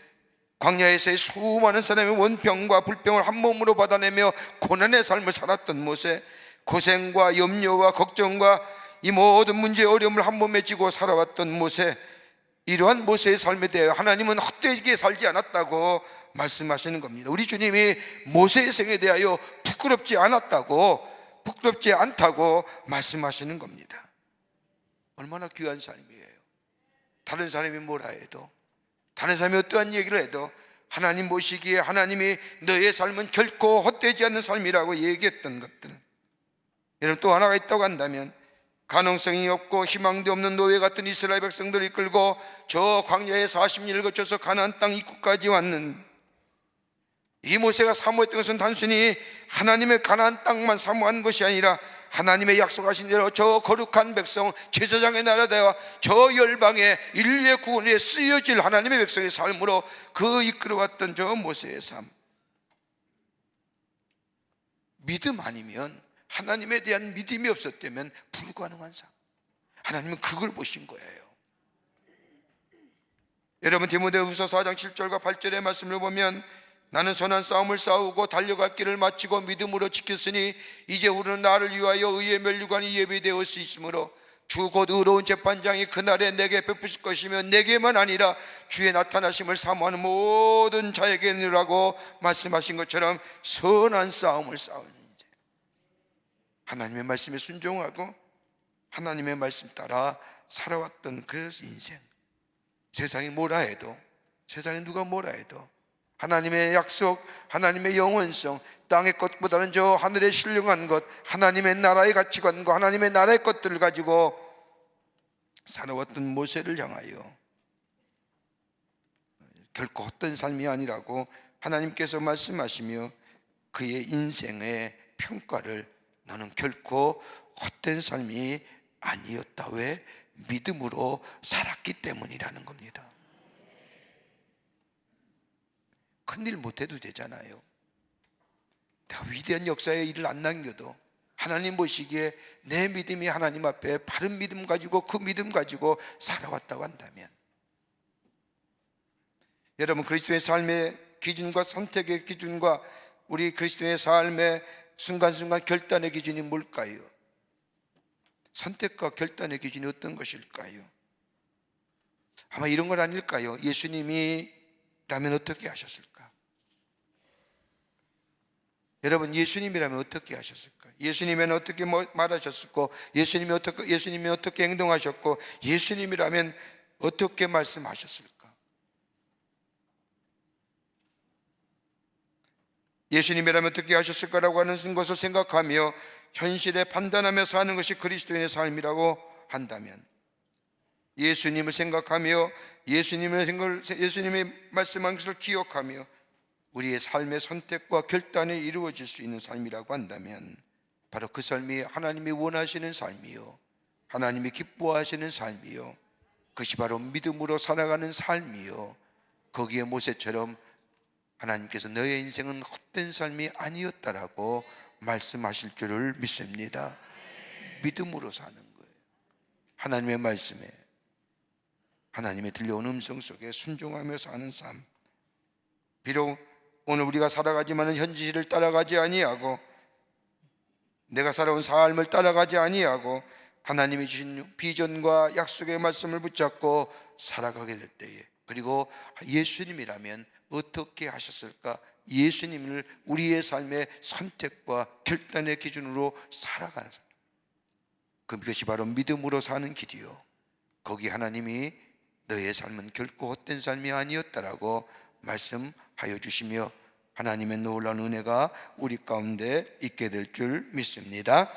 광야에서의 수많은 사람의 원병과 불병을 한 몸으로 받아내며 고난의 삶을 살았던 모세, 고생과 염려와 걱정과 이 모든 문제의 어려움을 한 몸에 지고 살아왔던 모세, 이러한 모세의 삶에 대해 하나님은 헛되게 살지 않았다고 말씀하시는 겁니다. 우리 주님이 모세의 생에 대하여 부끄럽지 않다고 말씀하시는 겁니다. 얼마나 귀한 삶이에요. 다른 사람이 뭐라 해도, 다른 사람이 어떠한 얘기를 해도 하나님 보시기에 하나님이 너의 삶은 결코 헛되지 않는 삶이라고 얘기했던 것들, 여러분 또 하나가 있다고 한다면, 가능성이 없고 희망도 없는 노예 같은 이스라엘 백성들을 이끌고 저 광야의 40년을 거쳐서 가나안 땅 입구까지 왔는 이 모세가 사모했던 것은 단순히 하나님의 가나안 땅만 사모한 것이 아니라 하나님의 약속하신 대로 저 거룩한 백성, 제사장의 나라대와 저 열방의 인류의 구원에 쓰여질 하나님의 백성의 삶으로 그 이끌어왔던 저 모세의 삶, 믿음 아니면, 하나님에 대한 믿음이 없었다면 불가능한 삶, 하나님은 그걸 보신 거예요. 여러분 디모데후서 4장 7절과 8절의 말씀을 보면, 나는 선한 싸움을 싸우고 달려갈 길을 마치고 믿음으로 지켰으니 이제 우리는 나를 위하여 의의 면류관이 예비되어 있으므로 주 곧 의로운 재판장이 그날에 내게 베푸실 것이며 내게만 아니라 주의 나타나심을 사모하는 모든 자에게라고 말씀하신 것처럼 선한 싸움을 싸우는, 하나님의 말씀에 순종하고 하나님의 말씀 따라 살아왔던 그 인생, 세상이 뭐라 해도, 세상에 누가 뭐라 해도 하나님의 약속, 하나님의 영원성, 땅의 것보다는 저 하늘에 신령한 것, 하나님의 나라의 가치관과 하나님의 나라의 것들을 가지고 살아왔던 모세를 향하여 결코 헛된 삶이 아니라고 하나님께서 말씀하시며 그의 인생의 평가를 너는 결코 헛된 삶이 아니었다. 왜? 믿음으로 살았기 때문이라는 겁니다. 큰일 못해도 되잖아요. 내가 위대한 역사의 일을 안 남겨도 하나님 보시기에 내 믿음이 하나님 앞에 바른 믿음 가지고 그 믿음 가지고 살아왔다고 한다면, 여러분 그리스도의 삶의 기준과 선택의 기준과 우리 그리스도의 삶의 순간순간 결단의 기준이 뭘까요? 선택과 결단의 기준이 어떤 것일까요? 아마 이런 건 아닐까요? 예수님이라면 어떻게 하셨을까? 여러분 예수님이라면 어떻게 하셨을까? 예수님은 어떻게 말하셨을까? 예수님이 어떻게 행동하셨고, 예수님이라면 어떻게 말씀하셨을까? 예수님이라면 어떻게 하셨을까라고 하는 것을 생각하며 현실에 판단하며 사는 것이 그리스도인의 삶이라고 한다면, 예수님을 생각하며 예수님의 말씀한 것을 기억하며 우리의 삶의 선택과 결단이 이루어질 수 있는 삶이라고 한다면, 바로 그 삶이 하나님이 원하시는 삶이요, 하나님이 기뻐하시는 삶이요, 그것이 바로 믿음으로 살아가는 삶이요, 거기에 모세처럼 하나님께서 너의 인생은 헛된 삶이 아니었다라고 말씀하실 줄을 믿습니다. 믿음으로 사는 거예요. 하나님의 말씀에, 하나님의 들려온 음성 속에 순종하며 사는 삶. 비록 오늘 우리가 살아가지만 현실을 따라가지 아니하고, 내가 살아온 삶을 따라가지 아니하고 하나님이 주신 비전과 약속의 말씀을 붙잡고 살아가게 될 때에, 그리고 예수님이라면 어떻게 하셨을까? 예수님을 우리의 삶의 선택과 결단의 기준으로 살아가는, 그것이 바로 믿음으로 사는 길이요, 거기 하나님이 너의 삶은 결코 헛된 삶이 아니었다라고 말씀하여 주시며 하나님의 놀라운 은혜가 우리 가운데 있게 될 줄 믿습니다.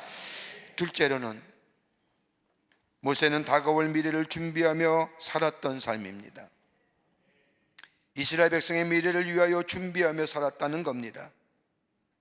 둘째로는 모세는 다가올 미래를 준비하며 살았던 삶입니다. 이스라엘 백성의 미래를 위하여 준비하며 살았다는 겁니다.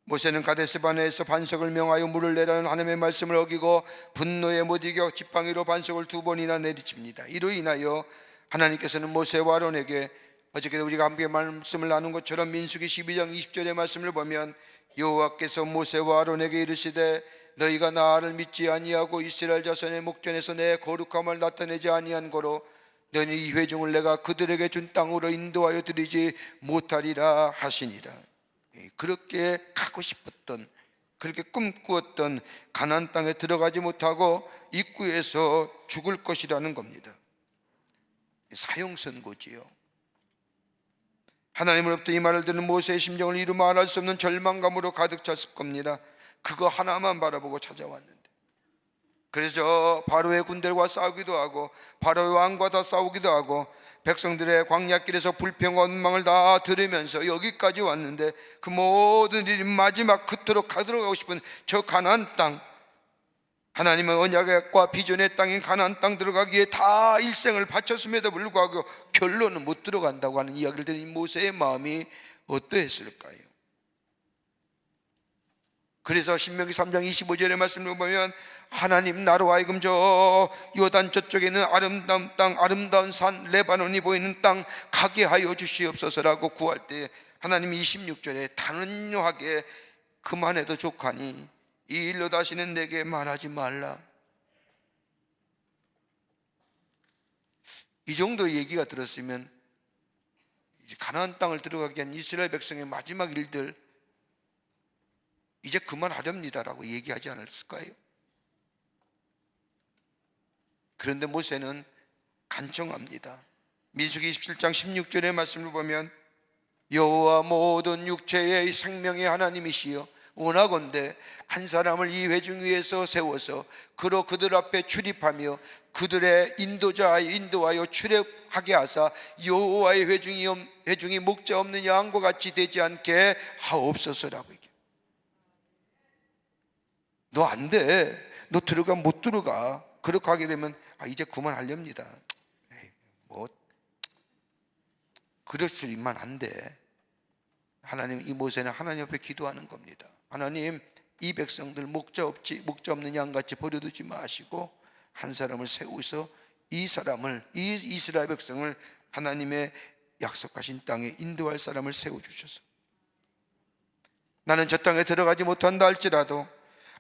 모세는 가데스바네에서 반석을 명하여 물을 내라는 하나님의 말씀을 어기고 분노에 못 이겨 지팡이로 반석을 2번이나 내리칩니다. 이로 인하여 하나님께서는 모세와 아론에게 어저께 우리가 함께 말씀을 나눈 것처럼 민수기 12장 20절의 말씀을 보면 여호와께서 모세와 아론에게 이르시되 너희가 나를 믿지 아니하고 이스라엘 자손의 목전에서 내 거룩함을 나타내지 아니한 고로 너희는 이 회중을 내가 그들에게 준 땅으로 인도하여 드리지 못하리라 하시니라. 그렇게 가고 싶었던, 그렇게 꿈꾸었던 가나안 땅에 들어가지 못하고 입구에서 죽을 것이라는 겁니다. 사형선고지요. 하나님으로부터 이 말을 듣는 모세의 심정을 이루 말할 수 없는 절망감으로 가득 찼을 겁니다. 그거 하나만 바라보고 찾아왔는데, 그래서 저 바로의 군대와 싸우기도 하고 바로의 왕과 다 싸우기도 하고 백성들의 광야길에서 불평과 원망을 다 들으면서 여기까지 왔는데 그 모든 일이 마지막 끝으로 가들어가고 싶은 저 가나안 땅, 하나님의 언약과 비전의 땅인 가나안 땅 들어가기에 다 일생을 바쳤음에도 불구하고 결론은 못 들어간다고 하는 이야기를 들은 모세의 마음이 어떠했을까요? 그래서 신명기 3장 25절의 말씀을 보면 하나님 나로 하여금 저 요단 저쪽에 있는 아름다운 땅, 아름다운 산 레바논이 보이는 땅 가게 하여 주시옵소서라고 구할 때 하나님이 26절에 단언하게 그만해도 족하니 이 일로 다시는 내게 말하지 말라. 이 정도 얘기가 들었으면 가나안 땅을 들어가기 위한 이스라엘 백성의 마지막 일들 이제 그만하렵니다라고 얘기하지 않았을까요? 그런데 모세는 간청합니다. 민수기 27장 16절의 말씀을 보면 여호와 모든 육체의 생명의 하나님이시여 원하건대 한 사람을 이 회중 위에서 세워서 그로 그들 앞에 출입하며 그들의 인도하여 출애하게 하사 여호와의 회중이 목자 없는 양과 같이 되지 않게 하옵소서라고 얘기해요. 너 안 돼. 너 들어가 못 들어가. 그렇게 하게 되면 이제 그만하렵니다. 그랬으면 안 돼. 하나님, 이 모세는 하나님 앞에 기도하는 겁니다. 하나님, 이 백성들 목자 없는 양같이 버려두지 마시고 한 사람을 세우셔서 이 이스라엘 백성을 하나님의 약속하신 땅에 인도할 사람을 세워주셔서 나는 저 땅에 들어가지 못한다 할지라도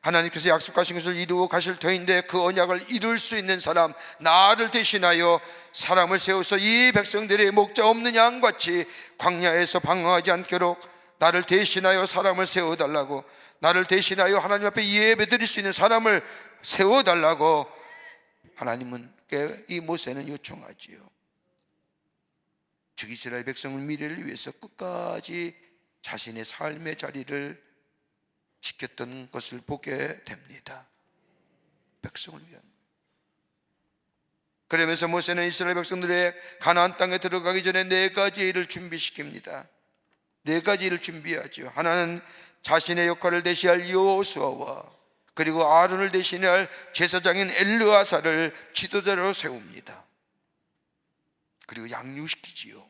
하나님께서 약속하신 것을 이루어 가실 터인데 그 언약을 이룰 수 있는 사람, 나를 대신하여 사람을 세워서 이 백성들의 목자 없는 양같이 광야에서 방황하지 않도록 나를 대신하여 사람을 세워달라고, 나를 대신하여 하나님 앞에 예배드릴 수 있는 사람을 세워달라고 하나님께 이 모세는 요청하지요. 즉 이스라엘 백성의 미래를 위해서 끝까지 자신의 삶의 자리를 지켰던 것을 보게 됩니다. 백성을 위한. 그러면서 모세는 이스라엘 백성들의 가나안 땅에 들어가기 전에 4가지 일을 준비시킵니다. 4가지 일을 준비하죠. 하나는 자신의 역할을 대신할 여호수아와 그리고 아론을 대신할 제사장인 엘르아사를 지도자로 세웁니다. 그리고 양육시키지요.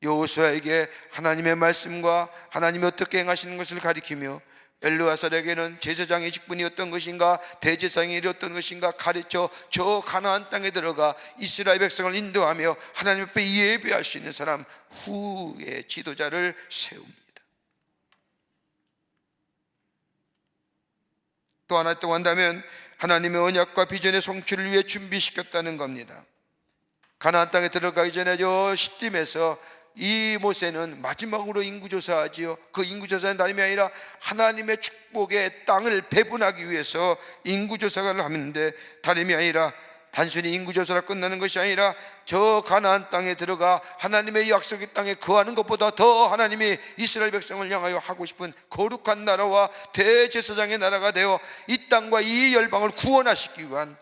여호수아에게 하나님의 말씀과 하나님이 어떻게 행하시는 것을 가리키며 엘르아살에게는 제사장의 직분이 어떤 것인가, 대제사장의 일이 어떤 것인가 가르쳐 저 가나안 땅에 들어가 이스라엘 백성을 인도하며 하나님 앞에 예배할 수 있는 사람, 후의 지도자를 세웁니다. 또 하나 또 한다면 하나님의 언약과 비전의 성취를 위해 준비시켰다는 겁니다. 가나안 땅에 들어가기 전에 저 시딤에서 이 모세는 마지막으로 인구조사하지요. 그 인구조사는 다름이 아니라 하나님의 축복의 땅을 배분하기 위해서 인구조사를 하는데 다름이 아니라 단순히 인구조사로 끝나는 것이 아니라 저 가나안 땅에 들어가 하나님의 약속의 땅에 거하는 것보다 더 하나님이 이스라엘 백성을 향하여 하고 싶은 거룩한 나라와 대제사장의 나라가 되어 이 땅과 이 열방을 구원하시기 위한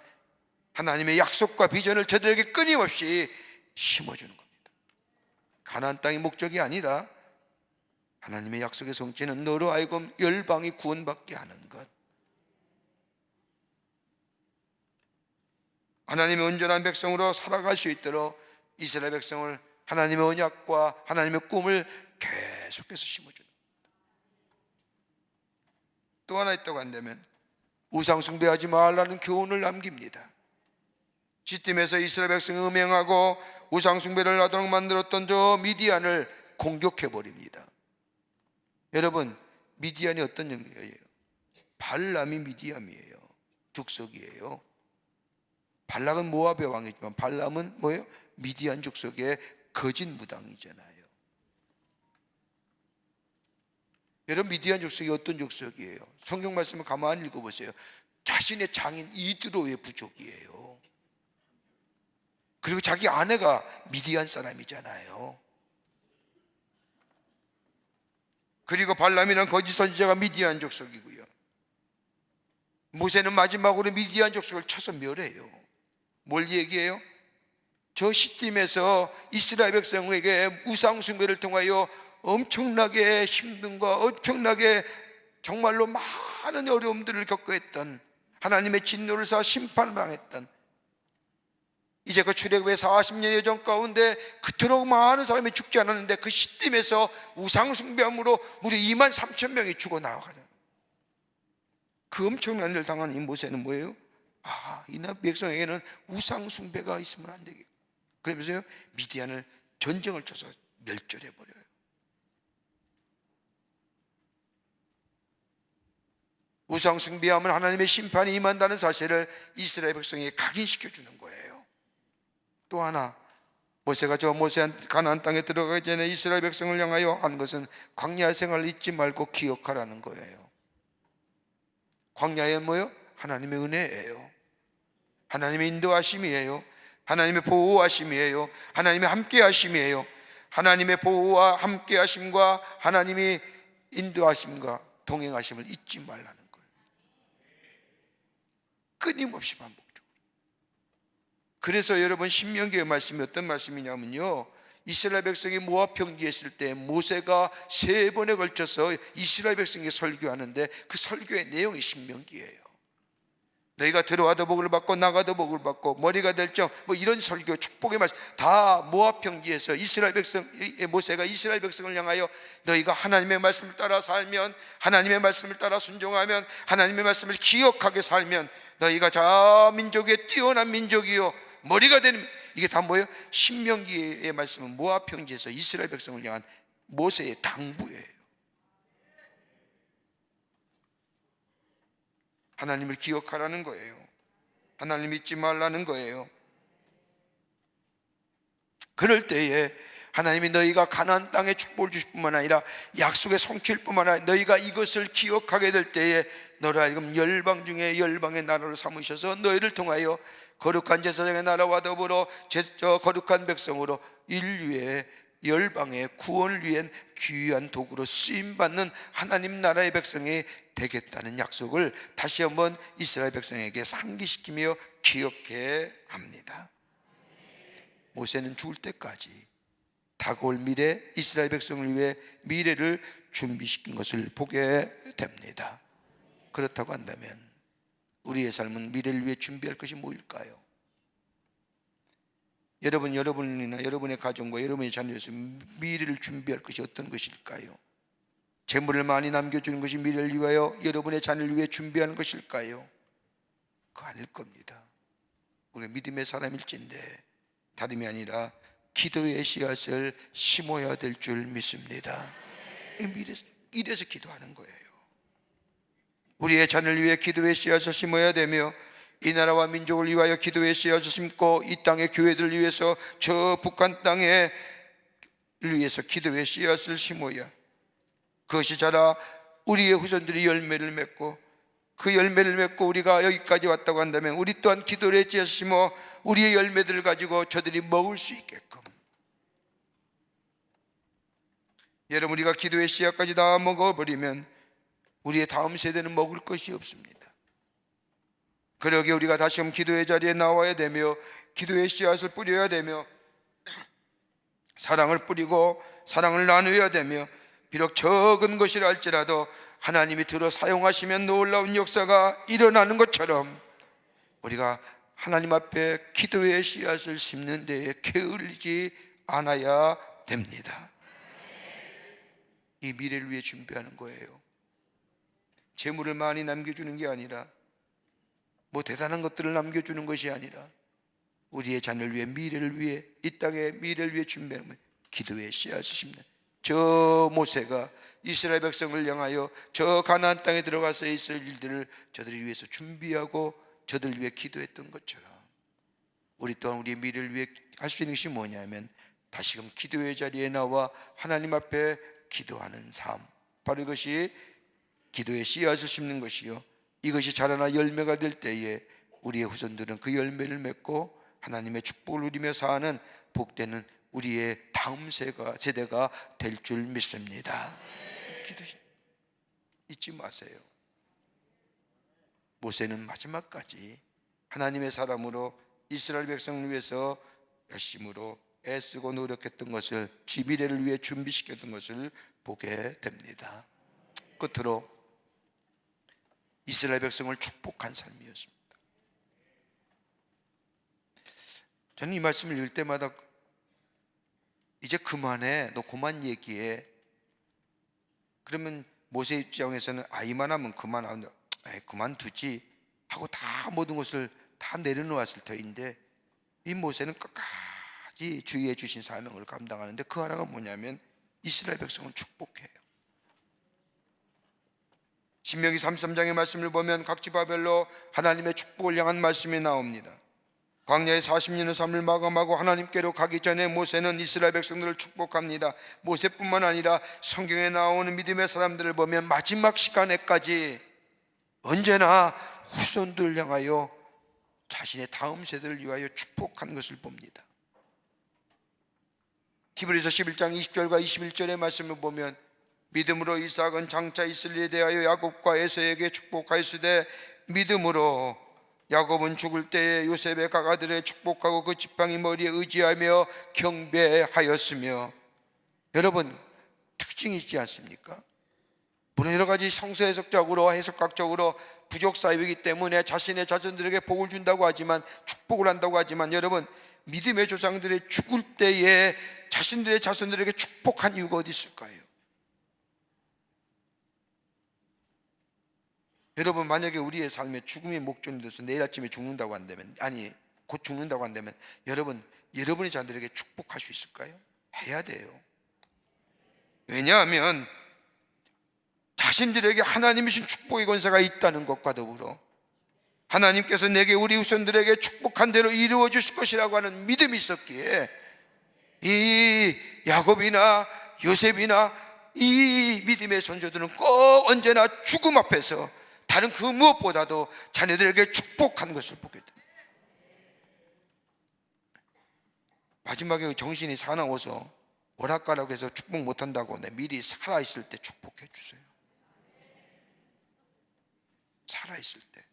하나님의 약속과 비전을 저들에게 끊임없이 심어주는 겁니다. 가나안 땅이 목적이 아니라 하나님의 약속의 성취는 너로 하여금 열방이 구원받게 하는 것. 하나님의 온전한 백성으로 살아갈 수 있도록 이스라엘 백성을 하나님의 언약과 하나님의 꿈을 계속해서 심어줍니다. 또 하나 있다고 한다면 우상 숭배하지 말라는 교훈을 남깁니다. 시딤에서 이스라엘 백성이 음행하고 우상 숭배를 하도록 만들었던 저 미디안을 공격해버립니다. 여러분, 미디안이 어떤 영역이에요? 발람이 미디안이에요. 족속이에요. 발락은 모압의 왕이지만 발람은 뭐예요? 미디안 족속의 거짓 무당이잖아요. 여러분, 미디안 족속이 어떤 족속이에요? 성경 말씀을 가만히 읽어보세요. 자신의 장인 이드로의 부족이에요. 그리고 자기 아내가 미디안 사람이잖아요. 그리고 발람이라는 거짓 선지자가 미디안 족속이고요. 모세는 마지막으로 미디안 족속을 쳐서 멸해요. 뭘 얘기해요? 저 시딤에서 이스라엘 백성에게 우상 숭배를 통하여 엄청나게 힘든과 엄청나게 정말로 많은 어려움들을 겪고 했던, 하나님의 진노를 사 심판을 당했던, 이제 그 출애굽의 40년 여정 가운데 그토록 많은 사람이 죽지 않았는데 그 시딤에서 우상 숭배함으로 무려 2만 3천 명이 죽어나가요. 그 엄청난 일을 당한 이 모세는 뭐예요? 이 백성에게는 우상 숭배가 있으면 안 되겠고, 그러면서요 미디안을 전쟁을 쳐서 멸절해버려요. 우상 숭배하면 하나님의 심판이 임한다는 사실을 이스라엘 백성에게 각인시켜 주는 거예요. 또 하나, 모세가 가나안 땅에 들어가기 전에 이스라엘 백성을 향하여 한 것은 광야 생활을 잊지 말고 기억하라는 거예요. 광야에 뭐예요? 하나님의 은혜예요. 하나님의 인도하심이에요. 하나님의 보호하심이에요. 하나님의 함께하심이에요. 하나님의 보호와 함께하심과 하나님이 인도하심과 동행하심을 잊지 말라는 거예요. 끊임없이 반복적으로. 그래서 여러분, 신명기의 말씀이 어떤 말씀이냐면요, 이스라엘 백성이 모압 평지했을 때 모세가 3번에 걸쳐서 이스라엘 백성에게 설교하는데 그 설교의 내용이 신명기예요. 너희가 들어와도 복을 받고 나가도 복을 받고 머리가 될정, 이런 설교, 축복의 말씀 다 모압 평지에서 이스라엘 백성, 모세가 이스라엘 백성을 향하여 너희가 하나님의 말씀을 따라 살면, 하나님의 말씀을 따라 순종하면, 하나님의 말씀을 기억하게 살면 너희가 저 민족의 뛰어난 민족이요 머리가 되는, 이게 다 뭐예요? 신명기의 말씀은 모압 평지에서 이스라엘 백성을 향한 모세의 당부예요. 하나님을 기억하라는 거예요. 하나님 잊지 말라는 거예요. 그럴 때에 하나님이 너희가 가나안 땅에 축복을 주실 뿐만 아니라 약속의 성취일 뿐만 아니라 너희가 이것을 기억하게 될 때에 너를 하여금 열방 중에 열방의 나라로 삼으셔서 너희를 통하여 거룩한 제사장의 나라와 더불어 거룩한 백성으로 인류의 열방의 구원을 위한 귀한 도구로 쓰임받는 하나님 나라의 백성이 되겠다는 약속을 다시 한번 이스라엘 백성에게 상기시키며 기억해 합니다. 모세는 죽을 때까지 다가올 미래, 이스라엘 백성을 위해 미래를 준비시킨 것을 보게 됩니다. 그렇다고 한다면 우리의 삶은 미래를 위해 준비할 것이 뭐일까요? 여러분이나 여러분의 가정과 여러분의 자녀에서 미래를 준비할 것이 어떤 것일까요? 재물을 많이 남겨주는 것이 미래를 위하여 여러분의 자녀를 위해 준비하는 것일까요? 그거 아닐 겁니다. 우리 믿음의 사람일진데 다름이 아니라 기도의 씨앗을 심어야 될 줄 믿습니다. 이래서 기도하는 거예요. 우리의 자녀를 위해 기도의 씨앗을 심어야 되며 이 나라와 민족을 위하여 기도의 씨앗을 심고 이 땅의 교회들을 위해서 저 북한 땅에 위해서 기도의 씨앗을 심어야 그것이 자라 우리의 후손들이 열매를 맺고 그 열매를 맺고 우리가 여기까지 왔다고 한다면 우리 또한 기도의 씨앗을 심어 우리의 열매들을 가지고 저들이 먹을 수 있게끔. 여러분, 우리가 기도의 씨앗까지 다 먹어버리면 우리의 다음 세대는 먹을 것이 없습니다. 그러기에 우리가 다시 한번 기도의 자리에 나와야 되며 기도의 씨앗을 뿌려야 되며 사랑을 뿌리고 사랑을 나누어야 되며 비록 적은 것이라 할지라도 하나님이 들어 사용하시면 놀라운 역사가 일어나는 것처럼 우리가 하나님 앞에 기도의 씨앗을 심는 데에 게을리지 않아야 됩니다. 이 미래를 위해 준비하는 거예요. 재물을 많이 남겨주는 게 아니라 뭐 대단한 것들을 남겨주는 것이 아니라 우리의 자녀를 위해, 미래를 위해, 이 땅의 미래를 위해 준비하는 거예요. 기도의 씨앗을 심는. 저 모세가 이스라엘 백성을 향하여 저 가나안 땅에 들어가서 있을 일들을 저들을 위해서 준비하고 저들을 위해 기도했던 것처럼 우리 또한 우리의 미래를 위해 할 수 있는 것이 뭐냐면 다시금 기도의 자리에 나와 하나님 앞에 기도하는 삶, 바로 이것이 기도의 씨앗을 심는 것이요, 이것이 자라나 열매가 될 때에 우리의 후손들은 그 열매를 맺고 하나님의 축복을 누리며 사는 복되는 우리의 다음 세대가 될 줄 믿습니다. 기도 잊지 마세요. 모세는 마지막까지 하나님의 사람으로 이스라엘 백성을 위해서 열심으로 애쓰고 노력했던 것을, 미래를 위해 준비시켰던 것을 보게 됩니다. 끝으로 이스라엘 백성을 축복한 삶이었습니다. 저는 이 말씀을 읽을 때마다 이제 그만해, 너 그만 얘기해. 그러면 모세 입장에서는 이만하면 그만두지 하고 다 모든 것을 다 내려놓았을 터인데, 이 모세는 끝까지 주의해 주신 사명을 감당하는데 그 하나가 뭐냐면 이스라엘 백성을 축복해요. 신명기 33장의 말씀을 보면 각지바벨로 하나님의 축복을 향한 말씀이 나옵니다. 광야의 40년의 삶을 마감하고 하나님께로 가기 전에 모세는 이스라엘 백성들을 축복합니다. 모세뿐만 아니라 성경에 나오는 믿음의 사람들을 보면 마지막 시간에까지 언제나 후손들을 향하여 자신의 다음 세대를 위하여 축복한 것을 봅니다. 히브리서 11장 20절과 21절의 말씀을 보면 믿음으로 이삭은 장차 있을 일에 대하여 야곱과 에서에게 축복하였으되 믿음으로 야곱은 죽을 때에 요셉의 가가들을 축복하고 그 지팡이 머리에 의지하며 경배하였으며. 여러분, 특징이 있지 않습니까? 물론 여러 가지 성서 해석적으로, 해석학적으로 부족 사유이기 때문에 자신의 자손들에게 복을 준다고 하지만, 축복을 한다고 하지만, 여러분, 믿음의 조상들이 죽을 때에 자신들의 자손들에게 축복한 이유가 어디 있을까요? 여러분, 만약에 우리의 삶에 죽음이 목전이 돼서 내일 아침에 죽는다고 한다면, 곧 죽는다고 한다면, 여러분의 자녀들에게 축복할 수 있을까요? 해야 돼요. 왜냐하면 자신들에게 하나님이 주신 축복의 권세가 있다는 것과 더불어 하나님께서 내게, 우리 후손들에게 축복한 대로 이루어 주실 것이라고 하는 믿음이 있었기에 이 야곱이나 요셉이나 이 믿음의 선조들은 꼭 언제나 죽음 앞에서 다른 그 무엇보다도 자녀들에게 축복한 것을 보게 됩니다. 마지막에 정신이 사나워서 오락가락 해서 축복 못한다고 미리 살아있을 때 축복해 주세요. 살아있을 때.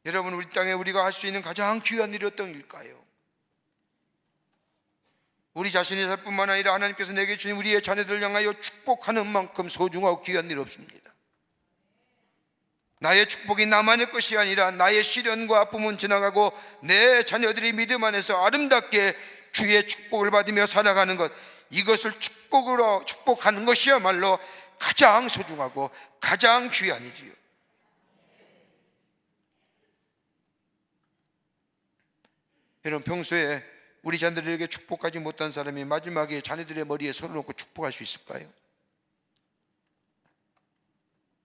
여러분, 우리 땅에 우리가 할 수 있는 가장 귀한 일이 어떤 일일까요? 우리 자신이 살 뿐만 아니라 하나님께서 내게 주신 우리의 자녀들을 향하여 축복하는 만큼 소중하고 귀한 일 없습니다. 나의 축복이 나만의 것이 아니라 나의 시련과 아픔은 지나가고 내 자녀들이 믿음 안에서 아름답게 주의 축복을 받으며 살아가는 것, 이것을 축복하는 것이야말로 가장 소중하고 가장 귀한 일이지요. 여러분, 평소에 우리 자녀들에게 축복하지 못한 사람이 마지막에 자녀들의 머리에 손을 얹고 축복할 수 있을까요?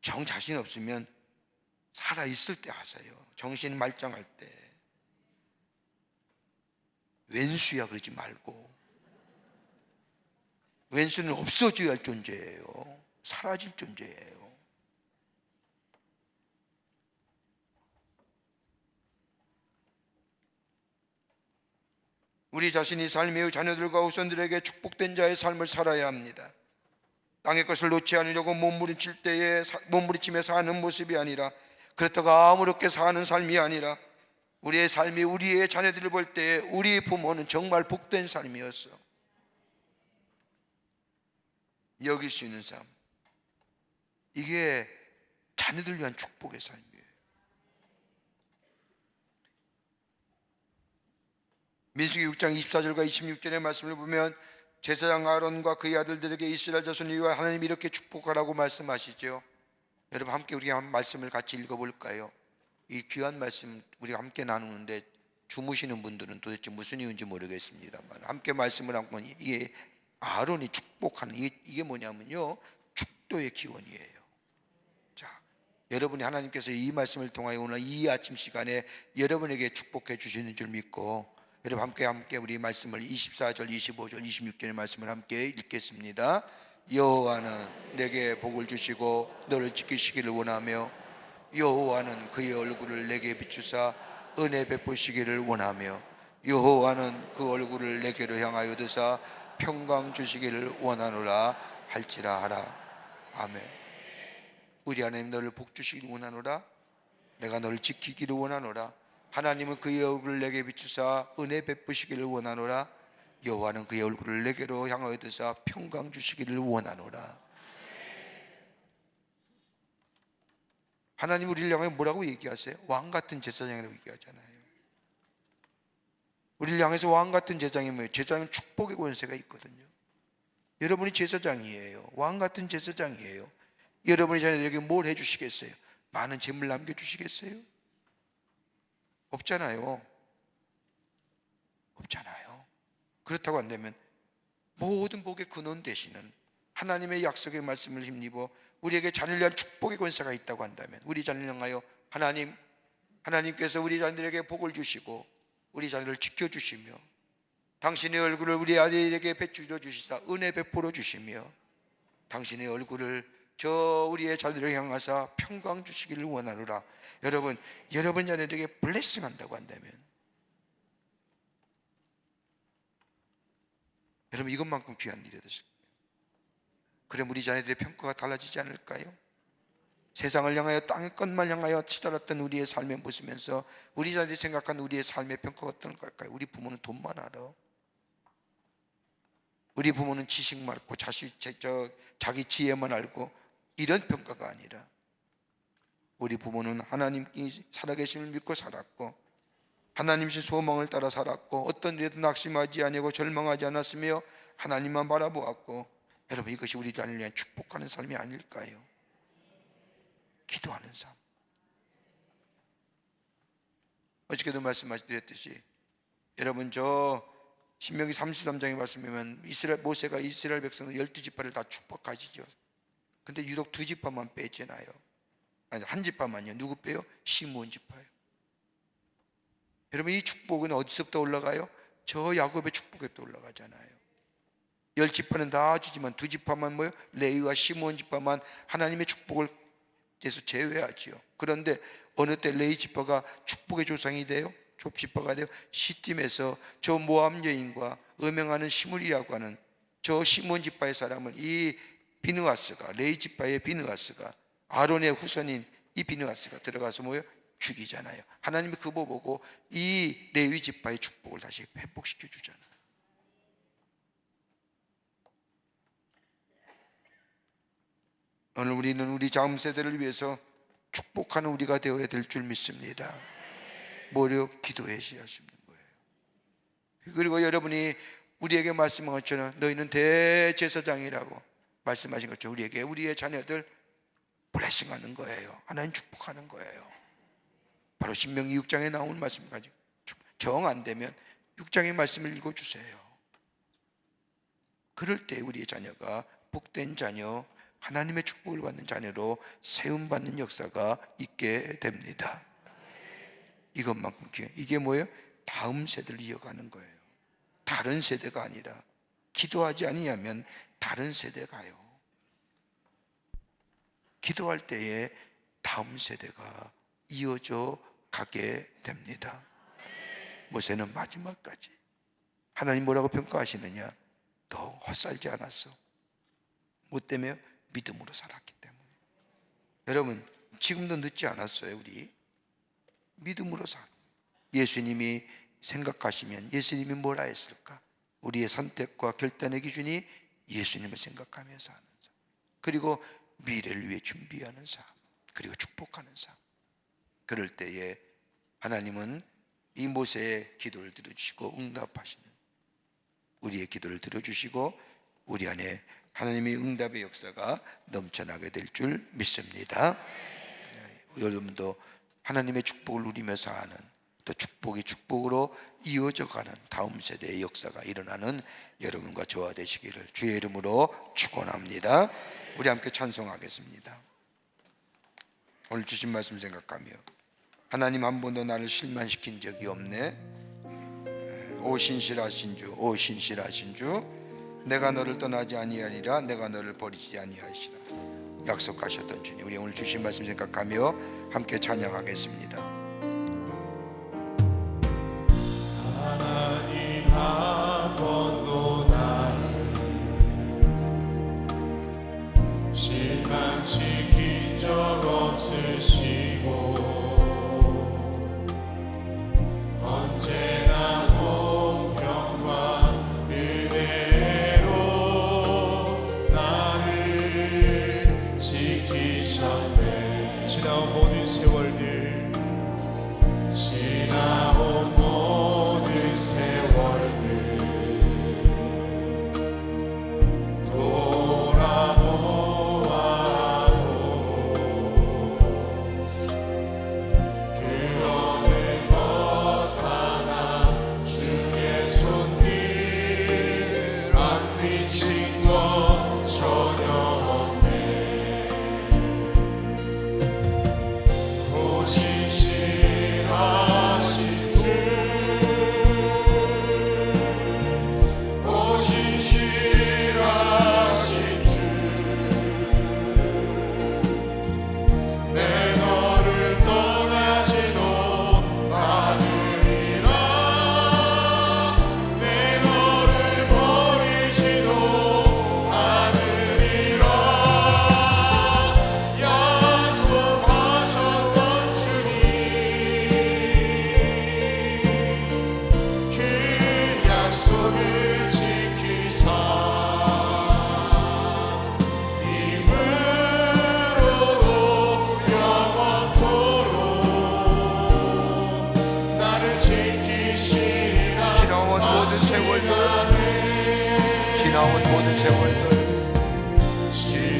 정 자신 없으면 살아있을 때 하세요. 정신 말짱할 때. 왼수야 그러지 말고. 왼수는 없어져야 할 존재예요. 사라질 존재예요. 우리 자신이 삶의 자녀들과 후손들에게 축복된 자의 삶을 살아야 합니다. 땅의 것을 놓지 않으려고 몸부림치며 사는 모습이 아니라, 그렇다고 아무렇게 사는 삶이 아니라, 우리의 삶이 우리의 자녀들을 볼 때 우리 부모는 정말 복된 삶이었어. 여길 수 있는 삶, 이게 자녀들 위한 축복의 삶이에요. 민수기 6장 24절과 26절의 말씀을 보면 제사장 아론과 그의 아들들에게 이스라엘 자손을 위하여 하나님이 이렇게 축복하라고 말씀하시죠. 여러분 함께 우리가 한 말씀을 같이 읽어볼까요? 이 귀한 말씀 우리가 함께 나누는데 주무시는 분들은 도대체 무슨 이유인지 모르겠습니다만 함께 말씀을 한번, 이게 아론이 축복하는 이게 뭐냐면요, 축도의 기원이에요. 자, 여러분이 하나님께서 이 말씀을 통하여 오늘 이 아침 시간에 여러분에게 축복해 주시는 줄 믿고 여러분 함께 우리 말씀을 24절, 25절, 26절의 말씀을 함께 읽겠습니다. 여호와는 내게 복을 주시고 너를 지키시기를 원하며 여호와는 그의 얼굴을 내게 비추사 은혜 베푸시기를 원하며 여호와는 그 얼굴을 내게로 향하여 드사 평강 주시기를 원하노라 할지라 하라. 아멘. 우리 하나님 너를 복 주시기를 원하노라. 내가 너를 지키기를 원하노라. 하나님은 그의 얼굴을 내게 비추사 은혜 베푸시기를 원하노라. 여호와는 그의 얼굴을 내게로 향하여 드사 평강 주시기를 원하노라. 하나님 우리를 향해 뭐라고 얘기하세요? 왕같은 제사장이라고 얘기하잖아요. 우리를 향해서 왕같은 제사장이 뭐예요? 제사장은 축복의 권세가 있거든요. 여러분이 제사장이에요. 왕같은 제사장이에요. 여러분이 자녀들에게 뭘 해주시겠어요? 많은 재물 남겨주시겠어요? 없잖아요. 없잖아요. 그렇다고 한다면 모든 복의 근원 되시는 하나님의 약속의 말씀을 힘입어 우리에게 자녀를 위한 축복의 권세가 있다고 한다면 우리 자녀를 향하여 하나님께서 우리 자녀들에게 복을 주시고 우리 자녀를 지켜주시며 당신의 얼굴을 우리 아들에게 비추어 주시사 은혜 베풀어 주시며 당신의 얼굴을 우리의 자녀를 향하사 평강 주시기를 원하노라. 여러분 자녀들에게 블레싱 한다고 한다면 여러분 이것만큼 귀한 일이 되십니다. 그럼 우리 자녀들의 평가가 달라지지 않을까요? 세상을 향하여 땅의 것만 향하여 치달았던 우리의 삶에 보시면서 우리 자녀들이 생각한 우리의 삶의 평가가 어떤 걸까요? 우리 부모는 돈만 알아. 우리 부모는 지식 많고 자기 지혜만 알고, 이런 평가가 아니라 우리 부모는 하나님이 살아계심을 믿고 살았고 하나님의 소망을 따라 살았고 어떤 일에도 낙심하지 아니하고 절망하지 않았으며 하나님만 바라보았고, 여러분 이것이 우리 자녀를 위한 축복하는 삶이 아닐까요? 기도하는 삶. 어저께도 말씀드렸듯이 여러분 저 신명기 33장에 말씀하면 모세가 이스라엘 백성을 12지파를 다 축복하시죠. 근데 유독 2지파만 빼지나요? 아니 한 지파만요. 누구 빼요? 시므온 지파요. 여러분 이 축복은 어디서부터 올라가요? 저 야곱의 축복에부터 올라가잖아요. 10지파는 다 주지만 2지파만 뭐요? 레위와 시므온 지파만 하나님의 축복을 에서 제외하지요. 그런데 어느 때 레위 지파가 축복의 조상이 돼요? 족지파가 돼요? 시딤에서 저 모압 여인과 음행하는 시므리라고 하는 저 시므온 지파의 사람을 이 비느하스가, 레위 지파의 비느하스가, 아론의 후손인 이 비느하스가 들어가서 뭐요? 죽이잖아요. 하나님이 그거 보고 이 레위 지파의 축복을 다시 회복시켜 주잖아요. 오늘 우리는 우리 다음 세대를 위해서 축복하는 우리가 되어야 될 줄 믿습니다. 뭐려? 기도해야 하시는 거예요. 그리고 여러분이 우리에게 말씀한 것처럼 너희는 대제사장이라고 말씀하신 것처럼 우리에게 우리의 자녀들 블레싱하는 거예요. 하나님 축복하는 거예요. 바로 신명기 6장에 나온 말씀 가지고 정 안 되면 6장의 말씀을 읽어주세요. 그럴 때 우리의 자녀가 복된 자녀, 하나님의 축복을 받는 자녀로 세움받는 역사가 있게 됩니다. 이것만큼 이게 뭐예요? 다음 세대를 이어가는 거예요. 다른 세대가 아니라 기도하지 아니하면 다른 세대가요. 기도할 때에 다음 세대가 이어져 가게 됩니다. 모세는 마지막까지 하나님 뭐라고 평가하시느냐? 너 헛살지 않았어. 뭐 때문에? 믿음으로 살았기 때문에. 여러분 지금도 늦지 않았어요. 우리 믿음으로 예수님이 생각하시면 예수님이 뭐라 했을까? 우리의 선택과 결단의 기준이 예수님을 생각하면서 하는 삶, 그리고 미래를 위해 준비하는 삶, 그리고 축복하는 삶. 그럴 때에 하나님은 이 모세의 기도를 들어주시고 응답하시는, 우리의 기도를 들어주시고 우리 안에 하나님의 응답의 역사가 넘쳐나게 될 줄 믿습니다. 여러분도 하나님의 축복을 누리며 사는, 또 축복이 축복으로 이어져가는 다음 세대의 역사가 일어나는 여러분과 저와 되시기를 주의 이름으로 축원합니다. 우리 함께 찬송하겠습니다. 오늘 주신 말씀 생각하며, 하나님 한 번도 나를 실망시킨 적이 없네. 오 신실하신 주, 오 신실하신 주, 내가 너를 떠나지 아니하리라, 내가 너를 버리지 아니하시라 약속하셨던 주님, 우리 오늘 주신 말씀 생각하며 함께 찬양하겠습니다. 하나님 한 번도 나를 실망시킨 적 없으시고 언제나 공평과 은혜로 나를 지키셨네. 지나온 모든 세월들, 지나온 모든 세월들 지나온 모든 세월들,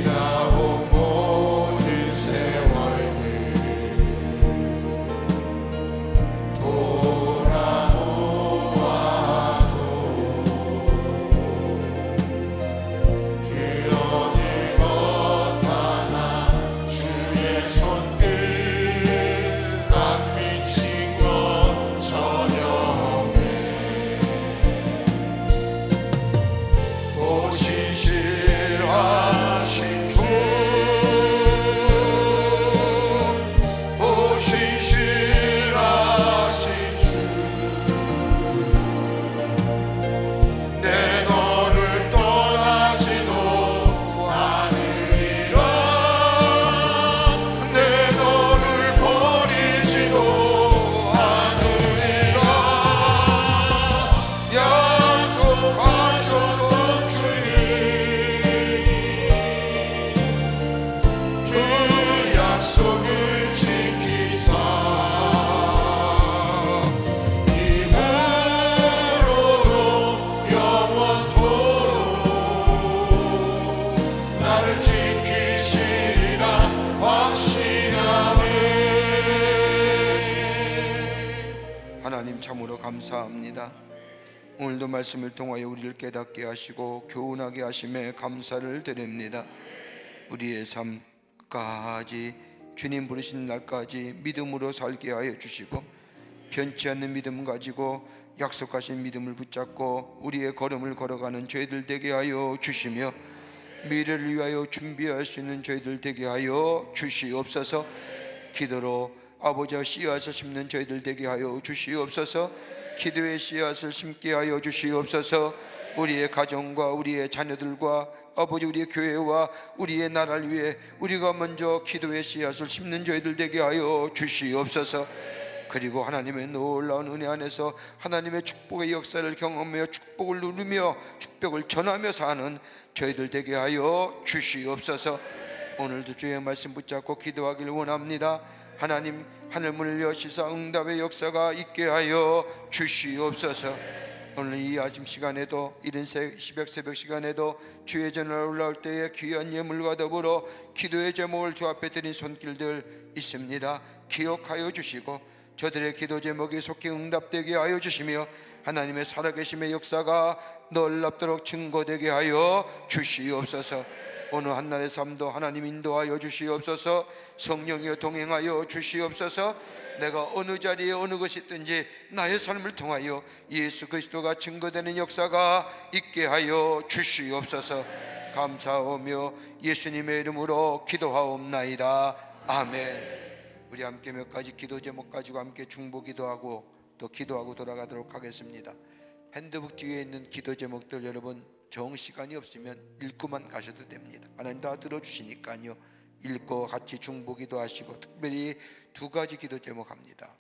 지나온 모든 세월들 돌아보아도 그 어느 것 하나 주의 손끝 안 미친 것 전혀 없네. 오 신실하신 주, 오 신실하신 주, 내 너를 떠나지도 않으리라, 내 너를 버리지도 않으리라 약속하셨던 주님, 그 약속을 지키사 이후로도 영원토록 나를 지키시리라 확신하네. 하나님 참으로 감사합니다. 오늘도 말씀을 통하여 우리를 깨닫게 하시고 교훈하게 하심에 감사를 드립니다. 우리의 삶까지 주님 부르시는 날까지 믿음으로 살게 하여 주시고, 변치 않는 믿음 가지고 약속하신 믿음을 붙잡고 우리의 걸음을 걸어가는 저희들 되게 하여 주시며, 미래를 위하여 준비할 수 있는 저희들 되게 하여 주시옵소서. 기도로 아버지와 씨앗을 심는 저희들 되게 하여 주시옵소서. 기도의 씨앗을 심게 하여 주시옵소서. 우리의 가정과 우리의 자녀들과 아버지 우리의 교회와 우리의 나라를 위해 우리가 먼저 기도의 씨앗을 심는 저희들 되게 하여 주시옵소서. 그리고 하나님의 놀라운 은혜 안에서 하나님의 축복의 역사를 경험하며 축복을 누리며 축복을 전하며 사는 저희들 되게 하여 주시옵소서. 오늘도 주의 말씀 붙잡고 기도하기를 원합니다. 하나님 하늘문을 여시사 응답의 역사가 있게 하여 주시옵소서. 오늘 이 아침 시간에도 이른 새벽 시간에도 주의 전을 올라올 때에 귀한 예물과 더불어 기도의 제목을 주 앞에 드린 손길들 있습니다. 기억하여 주시고 저들의 기도 제목이 속히 응답되게 하여 주시며 하나님의 살아계심의 역사가 놀랍도록 증거되게 하여 주시옵소서. 오늘 한날의 삶도 하나님 인도하여 주시옵소서. 성령이여 동행하여 주시옵소서. 내가 어느 자리에 어느 것이 있든지 나의 삶을 통하여 예수 그리스도가 증거되는 역사가 있게 하여 주시옵소서. 감사하며 예수님의 이름으로 기도하옵나이다. 아멘. 우리 함께 몇 가지 기도 제목 가지고 함께 중보 기도하고 또 기도하고 돌아가도록 하겠습니다. 핸드북 뒤에 있는 기도 제목들 여러분 정시간이 없으면 읽고만 가셔도 됩니다. 하나님 다 들어주시니까요. 읽고 같이 중보 기도하시고 특별히 두 가지 기도 제목합니다.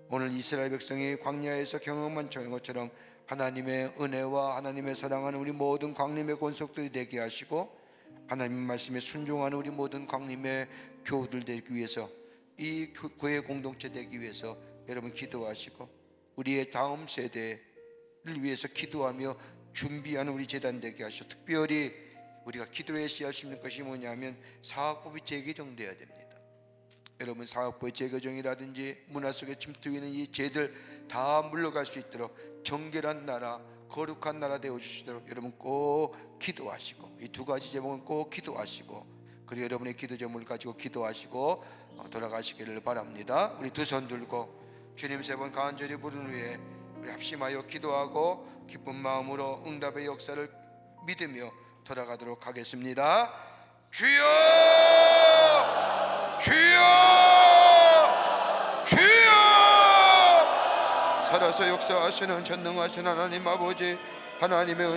오늘 이스라엘 백성이 광야에서 경험한 것처럼 하나님의 은혜와 하나님의 사랑하는 우리 모든 광림의 권속들이 되게 하시고 하나님 말씀에 순종하는 우리 모든 광림의 교우들 되기 위해서 이 교회 공동체 되기 위해서 여러분 기도하시고 우리의 다음 세대를 위해서 기도하며 준비하는 우리 재단 되게 하시고 특별히 우리가 기도에 씨앗심는 것이 뭐냐면 사학법이 재개정돼야 됩니다. 여러분 사학법의 재개정이라든지 문화 속에 침투해 있는 이 죄들 다 물러갈 수 있도록 정결한 나라 거룩한 나라 되어주시도록 여러분 꼭 기도하시고 이 두 가지 제목은 꼭 기도하시고 그리고 여러분의 기도 제목을 가지고 기도하시고 돌아가시기를 바랍니다. 우리 두 손 들고 주님 세 번 간절히 부른 후에 우리 합심하여 기도하고 기쁜 마음으로 응답의 역사를 믿으며 돌아가도록 하겠습니다. 주여 주여 주여 살아서 역사하시는 전능하신 하나님 아버지 하나님의